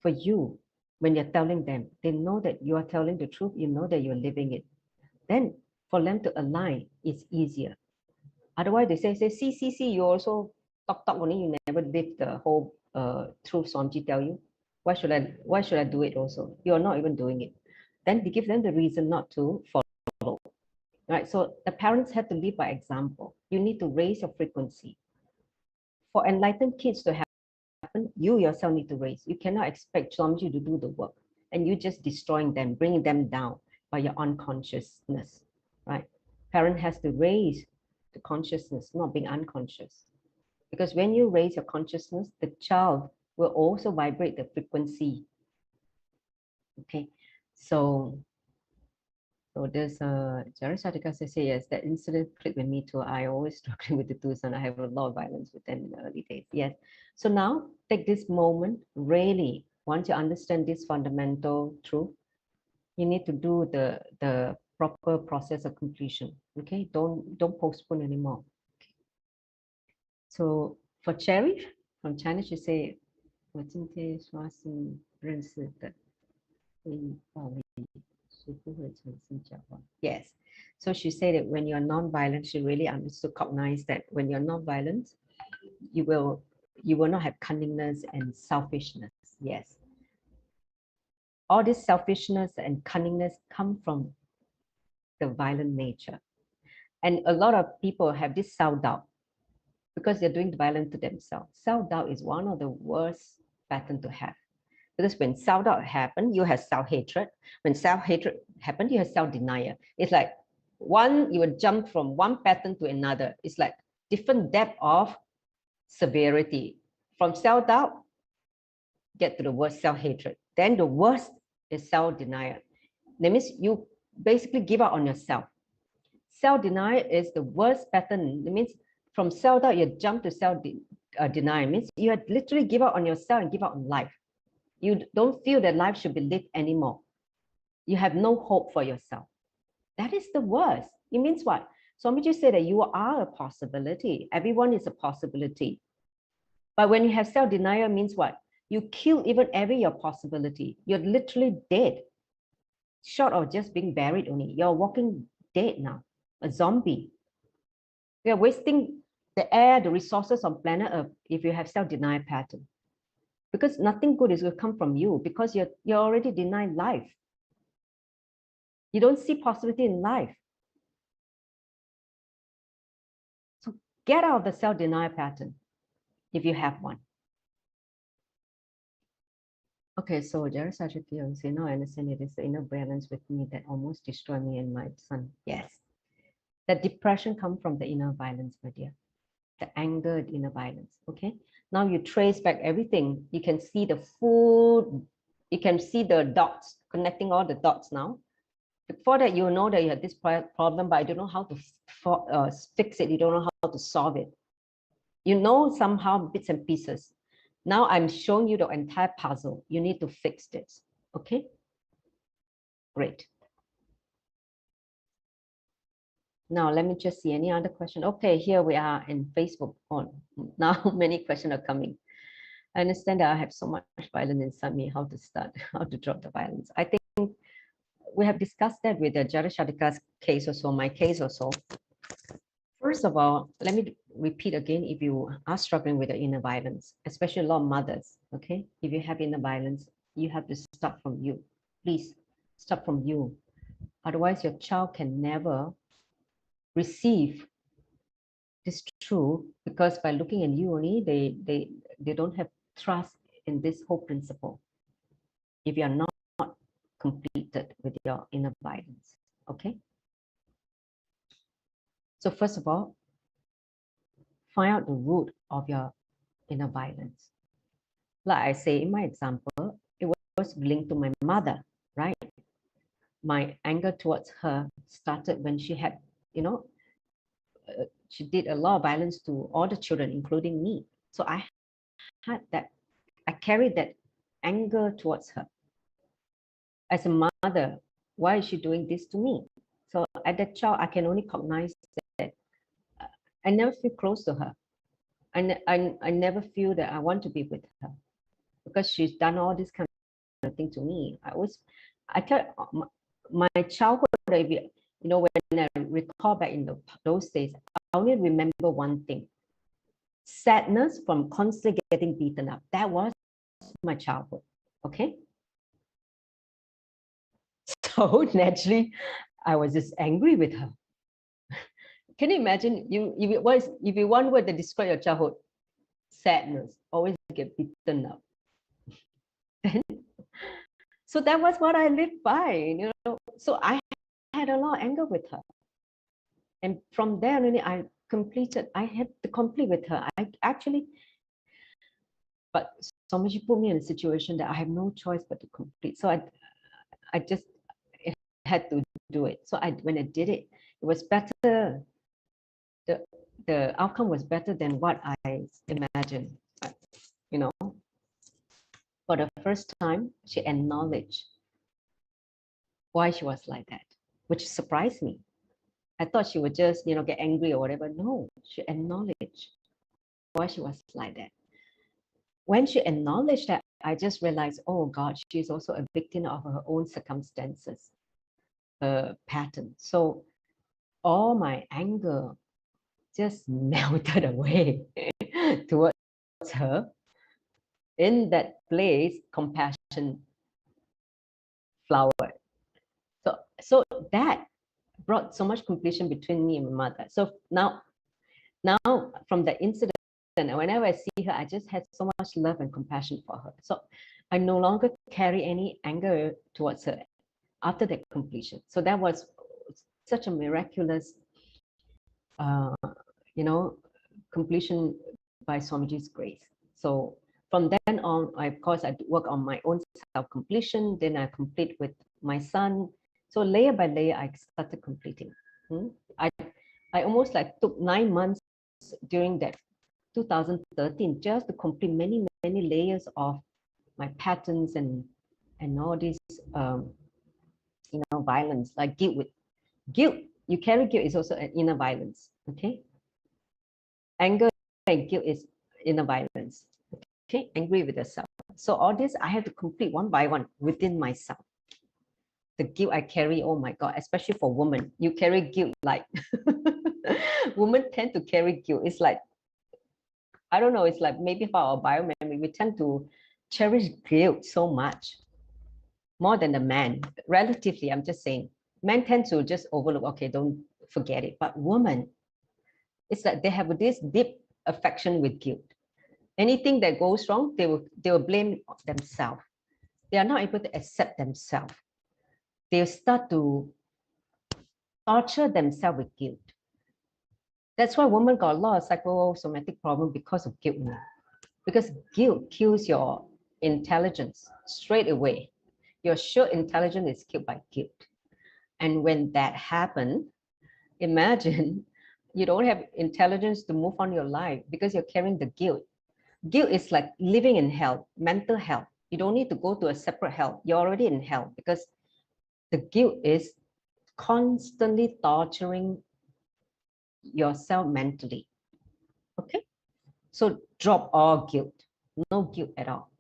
for you. When you're telling them, they know that you are telling the truth, you know that you're living it. Then for them to align, it's easier. Otherwise, they say, see, you also talk only, you never live the whole truth Somji tell you. Why should I do it also? You're not even doing it. Then they give them the reason not to follow. Right? So the parents have to live by example. You need to raise your frequency. For enlightened kids to happen, you yourself need to raise. You cannot expect Somji to do the work. And you just destroying them, bringing them down by your unconsciousness. Right? Parent has to raise the consciousness, not being unconscious. Because when you raise your consciousness, the child will also vibrate the frequency. Okay, so there's Jarasatika says, yes, that incident clicked with me too. I always struggling with the two sons. I have a lot of violence with them in the early days. Yes. So now take this moment, really, once you understand this fundamental truth, you need to do the proper process of completion. Okay, don't postpone anymore. Okay. So for Cherry from China, she say, 我今天刷新认识的非暴力是不会产生狡猾. Yes. So she said that when you're non-violent, she really understood, cognize that when you're non-violent, you will not have cunningness and selfishness. Yes. All this selfishness and cunningness come from the violent nature. And a lot of people have this self-doubt. because they're doing violence to themselves. Self-doubt is one of the worst patterns to have. Because when self-doubt happens, you have self-hatred. When self-hatred happens, you have self-denial. It's like you will jump from one pattern to another. It's like different depth of severity. From self-doubt, get to the worst, self-hatred. Then the worst is self-denial. That means you basically give up on yourself. Self-denial is the worst pattern. It means from self-doubt, you jump to self-denial. It means you had literally give up on yourself and give up on life. You don't feel that life should be lived anymore. You have no hope for yourself. That is the worst. It means what? Swamiji said that you are a possibility. Everyone is a possibility. But when you have self-denial, means what? You kill even every your possibility. You're literally dead. Short of just being buried only. You're walking dead now. A zombie. You're wasting the air, the resources on planet Earth if you have self-denial pattern. Because nothing good is going to come from you because you're already denying life. You don't see possibility in life. So get out of the self-denial pattern if you have one. Okay, so Jared Sachitio say, no, I understand it is the inner balance with me that almost destroyed me and my son. Yes. That depression comes from the inner violence, my dear. The anger, the inner violence. Okay. Now you trace back everything. You can see the food. You can see the dots, connecting all the dots now. Before that, you know that you have this problem, but I don't know how to fix it. You don't know how to solve it. You know somehow bits and pieces. Now I'm showing you the entire puzzle. You need to fix this. Okay? Great. Now let me just see any other question. Okay, here we are in Facebook on. Now many questions are coming. I understand that I have so much violence inside me. How to start? How to drop the violence? I think we have discussed that with the Jared Shadika's case also, my case also. First of all, let me repeat again, if you are struggling with the inner violence, especially a lot of mothers, okay? If you have inner violence, you have to start from you. Please start from you. Otherwise, your child can never receive this truth because by looking at you only, they don't have trust in this whole principle. If you are not completed with your inner violence, okay? So first of all, find out the root of your inner violence. Like I say in my example, it was linked to my mother, right? My anger towards her started when she had, you know, she did a lot of violence to all the children, including me. So I had that, I carried that anger towards her. As a mother, why is she doing this to me? So as a child, I can only recognize that I never feel close to her. I never feel that I want to be with her because she's done all this kind of thing to me. I tell my childhood, you know, when I recall back in those days, I only remember one thing: sadness from constantly getting beaten up. That was my childhood. Okay. So naturally, I was just angry with her. Can you imagine? If you one word to describe your childhood, sadness, always get beaten up. So that was what I lived by, you know. So I had a lot of anger with her, and from there, really, I had to complete with her. I actually, but so much put me in a situation that I have no choice but to complete. So I just had to do it. So when I did it, it was better. The outcome was better than what I imagined. You know, for the first time, she acknowledged why she was like that, which surprised me. I thought she would just, you know, get angry or whatever. No, she acknowledged why she was like that. When she acknowledged that, I just realized, oh God, she's also a victim of her own circumstances, pattern. So all my anger just melted away towards her. In that place, compassion flowered. So that brought so much completion between me and my mother. So now Now, from the incident, whenever I see her, I just had so much love and compassion for her. So I no longer carry any anger towards her after that completion. So that was such a miraculous, uh, you know, completion by Swamiji's grace. So from then on, of course, I work on my own self-completion. Then I complete with my son. So layer by layer, I started completing. I almost like took 9 months during that 2013 just to complete many layers of my patterns and all these violence, like guilt. You carry guilt is also an inner violence. Okay, anger and guilt is inner violence. Okay, angry with yourself. So all this I have to complete one by one within myself. The guilt I carry, oh my God, especially for women, you carry guilt like women tend to carry guilt. It's like, I don't know, it's like maybe for our biomemory, we tend to cherish guilt so much more than the man. Relatively, I'm just saying, men tend to just overlook, okay, don't forget it. But women, it's like they have this deep affection with guilt. Anything that goes wrong, they will blame themselves. They are not able to accept themselves. They start to torture themselves with guilt. That's why women got a lot of psychosomatic problems because of guilt. Because guilt kills your intelligence straight away. Your sure intelligence is killed by guilt. And when that happens, imagine you don't have intelligence to move on your life because you're carrying the guilt. Guilt is like living in hell, mental hell. You don't need to go to a separate hell. You're already in hell because the guilt is constantly torturing yourself mentally. Okay? So drop all guilt. No guilt at all.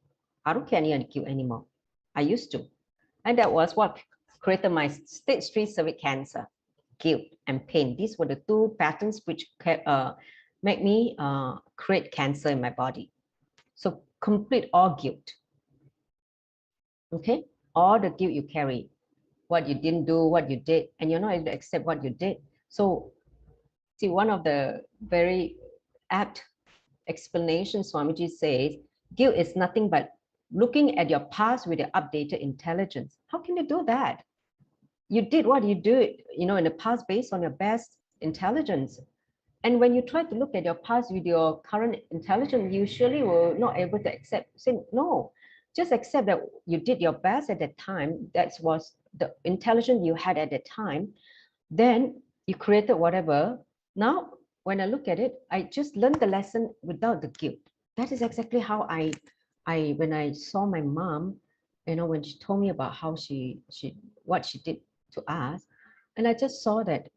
I don't carry any guilt anymore. I used to. And that was what created my stage 3 cervix cancer. Guilt and pain. These were the two patterns which make me create cancer in my body. So complete all guilt. Okay? All the guilt you carry. What you didn't do, what you did, and you're not able to accept what you did. So see, one of the very apt explanations Swamiji says, guilt is nothing but looking at your past with your updated intelligence. How can you do that? You did what you do, in the past based on your best intelligence. And when you try to look at your past with your current intelligence, you surely will not able to accept, say, no, just accept that you did your best at that time. That was the intelligence you had at that time. Then you created whatever. Now, when I look at it, I just learned the lesson without the guilt. That is exactly how when I saw my mom, when she told me about how what she did to us, and I just saw that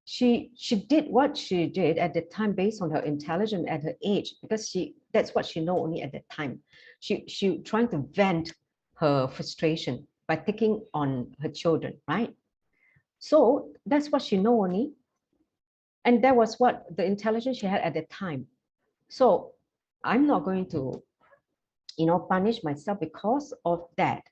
she did what she did at the time based on her intelligence at her age, because that's what she know only at that time. She trying to vent her frustration by taking on her children, right? So that's what she know only, and that was what the intelligence she had at the time. So I'm not going to punish myself because of that.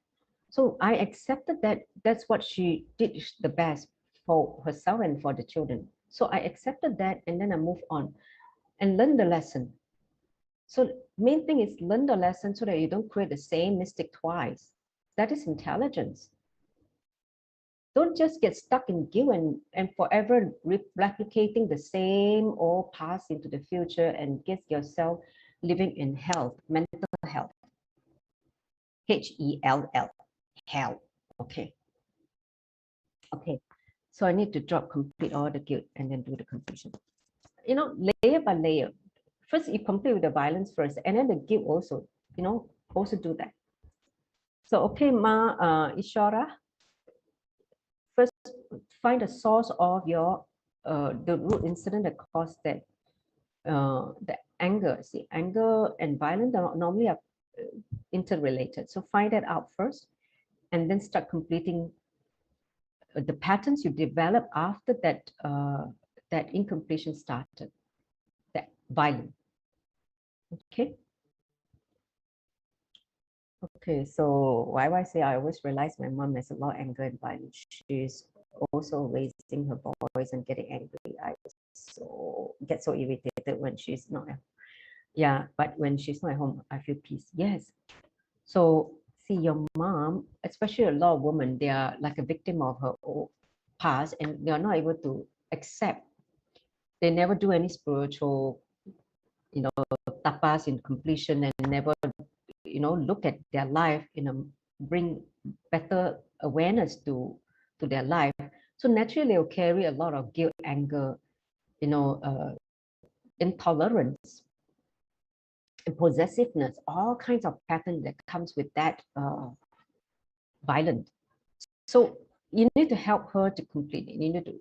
So I accepted that that's what she did the best for herself and for the children. So I accepted that, and then I moved on and learned the lesson. So main thing is learn the lesson so that you don't create the same mistake twice. That is intelligence. Don't just get stuck in guilt and forever replicating the same old past into the future and get yourself living in health, mental health. H-E-L-L, hell. Okay. Okay. So I need to complete all the guilt and then do the completion. Layer by layer. First, you complete with the violence first, and then the guilt also, also do that. So, okay, Ishara, first find the source of your, the root incident that caused that, the anger. See, anger and violence are normally are interrelated. So find that out first, and then start completing the patterns you develop after that, that incompletion started, that violence. Okay. Okay, so why I say I always realize my mom has a lot of anger and violence. She's also raising her voice and getting angry. I so get so irritated when she's not at, yeah, but when she's not at home, I feel peace. Yes. So see, your mom, especially a lot of women, they are like a victim of her own past, and they are not able to accept. They never do any spiritual, tapas in completion, and never, look at their life bring better awareness to their life. So naturally, they'll carry a lot of guilt, anger, intolerance, and possessiveness, all kinds of patterns that comes with that violent. So you need to help her to complete it. You need to,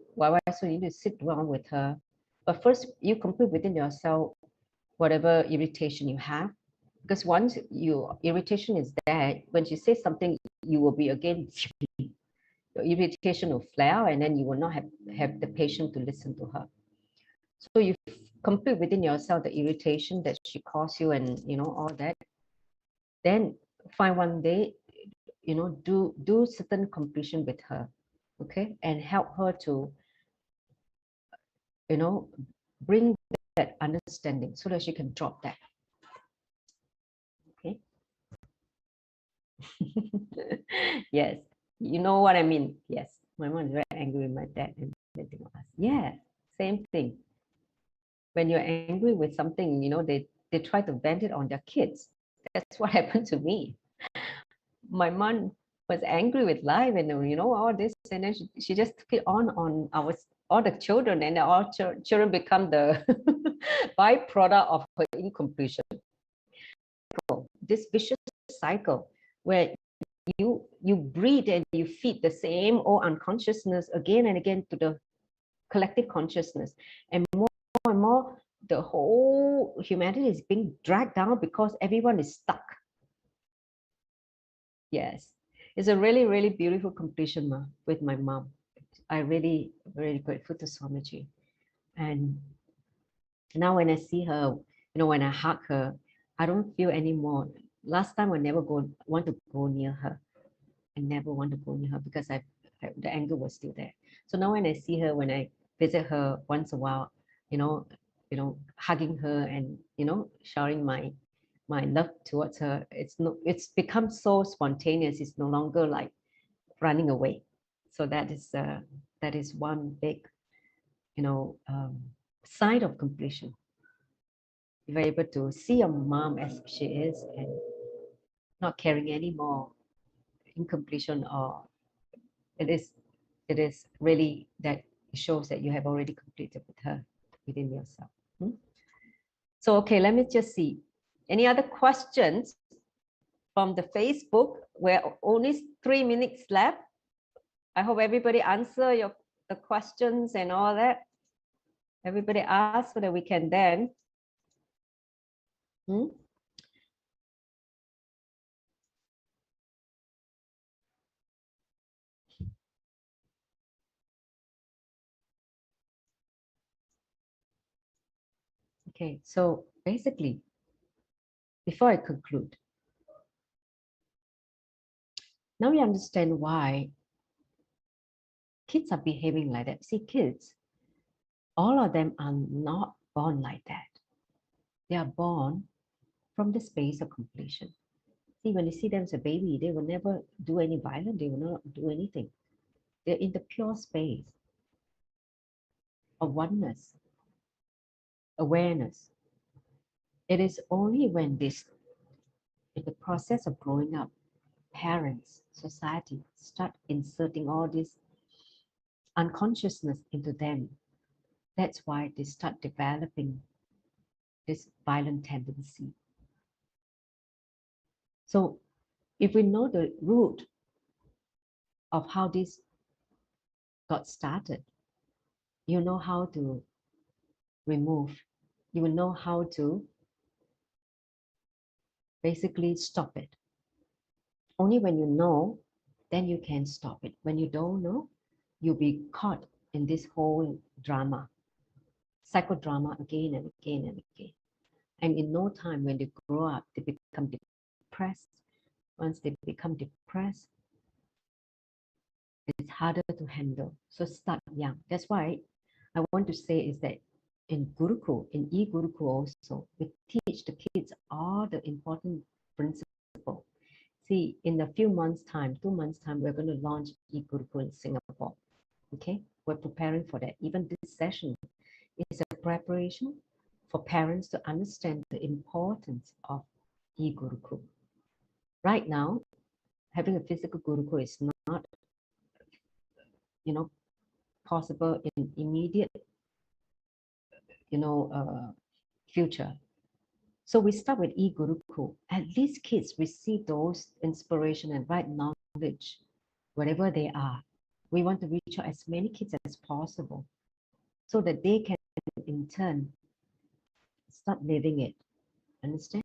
so you need to sit down with her. But first, you complete within yourself whatever irritation you have. Because once your irritation is there, when she says something, you will be again, your irritation will flare, and then you will not have the patience to listen to her. So you complete within yourself the irritation that she caused you, and all that. Then find one day, do certain completion with her, okay, and help her to, bring that understanding so that she can drop that. Okay. Yes, you know what I mean. Yes, my mom is very angry with my dad and everything else. Yeah, same thing. When you're angry with something, they try to vent it on their kids. That's what happened to me. My mom was angry with life, and all this, and then she just took it on all the children, and all children become the byproduct of her incompletion. This vicious cycle where you breed and you feed the same old unconsciousness again and again to the collective consciousness, and more the whole humanity is being dragged down because everyone is stuck. Yes, it's a really, really beautiful completion with my mom. I really, really grateful to Swamiji. And now when I see her, when I hug her, I don't feel anymore. Last time I never want to go near her. I never want to go near her because the anger was still there. So now when I see her, when I visit her once a while, hugging her and showering my love towards her, it's become so spontaneous. It's no longer like running away. So that is one big sign of completion. You're able to see your mom as she is and not carrying any more incompletion, or it is really that it shows that you have already completed with her within yourself. So okay, let me just see. Any other questions from the Facebook? We're only 3 minutes left. I hope everybody answer the questions and all that. Everybody ask so that we can then. Okay, so basically, before I conclude, now we understand why kids are behaving like that. See, kids, all of them are not born like that. They are born from the space of completion. See, when you see them as a baby, they will never do any violence. They will not do anything. They're in the pure space of oneness, awareness. It is only when this, in the process of growing up, parents, society start inserting all this unconsciousness into them. That's why they start developing this violent tendency. So if we know the root of how this got started, you know how to remove, you will know how to basically stop it. Only when you know, then you can stop it. When you don't know, you'll be caught in this whole drama, psychodrama again and again and again. And in no time, when they grow up, they become depressed. Once they become depressed, it's harder to handle. So start young. That's why I want to say is that in Gurukul, in e-Gurukul also, we teach the kids all the important principles. See, in a few months' time, 2 months' time, we're going to launch e-Gurukul in Singapore. Okay, we're preparing for that. Even this session is a preparation for parents to understand the importance of e-Gurukul. Right now, having a physical Gurukul is not, possible in immediate, future. So we start with e-Gurukul. At least kids receive those inspiration and right knowledge wherever they are. We want to reach out as many kids as possible so that they can in turn start living it. Understand?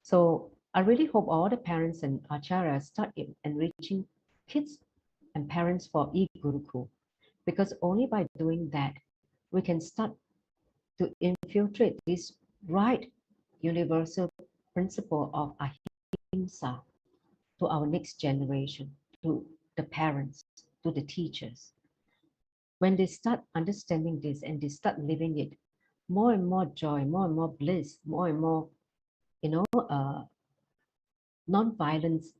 So I really hope all the parents and acharyas start enriching kids and parents for e-Gurukul, because only by doing that we can start to infiltrate this right universal principle of Ahimsa to our next generation, to the parents, to the teachers. When they start understanding this and they start living it, more and more joy, more and more bliss, more and more, non-violence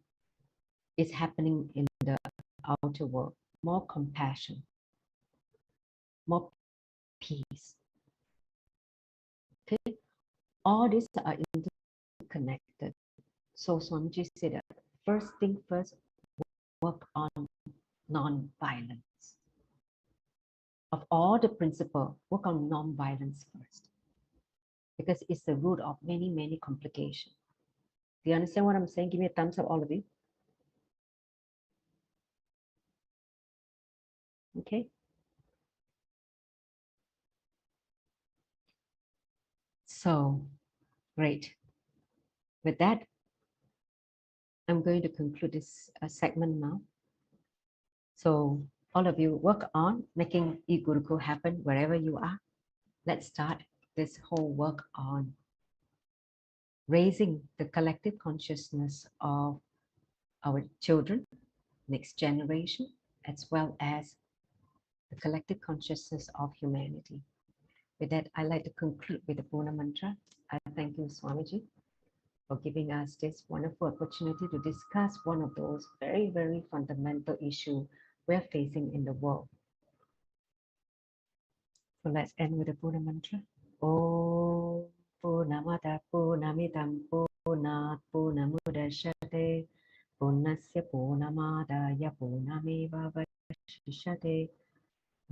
is happening in the outer world, more compassion, more peace. Okay, all these are interconnected. So Swamiji said that first thing first, work on non-violence. Of all the principles, work on non-violence first, because it's the root of many, many complications. Do you understand what I'm saying? Give me a thumbs up, all of you. Okay. So, great. With that, I'm going to conclude this segment now. So, all of you work on making e-Gurukul happen wherever you are. Let's start this whole work on raising the collective consciousness of our children, next generation, as well as the collective consciousness of humanity. With that, I'd like to conclude with the Purna Mantra. I thank you, Swamiji, for giving us this wonderful opportunity to discuss one of those very, very fundamental issues we're facing in the world. So let's end with the Purna Mantra. Om Purnamada Purnamidam Purnat Purnamudachyate Purnasya Purnamadaya Purnameva Vashishyate.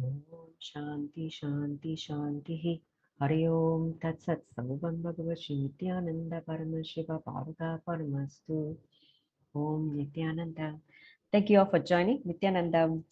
Om Shanti Shanti Shanti. Hari Om Tat Sat Sarvam Bhagavad Nithyananda Paramashiva Bharata Paramastu. Om Nithyananda. Thank you all for joining. Nithyananda.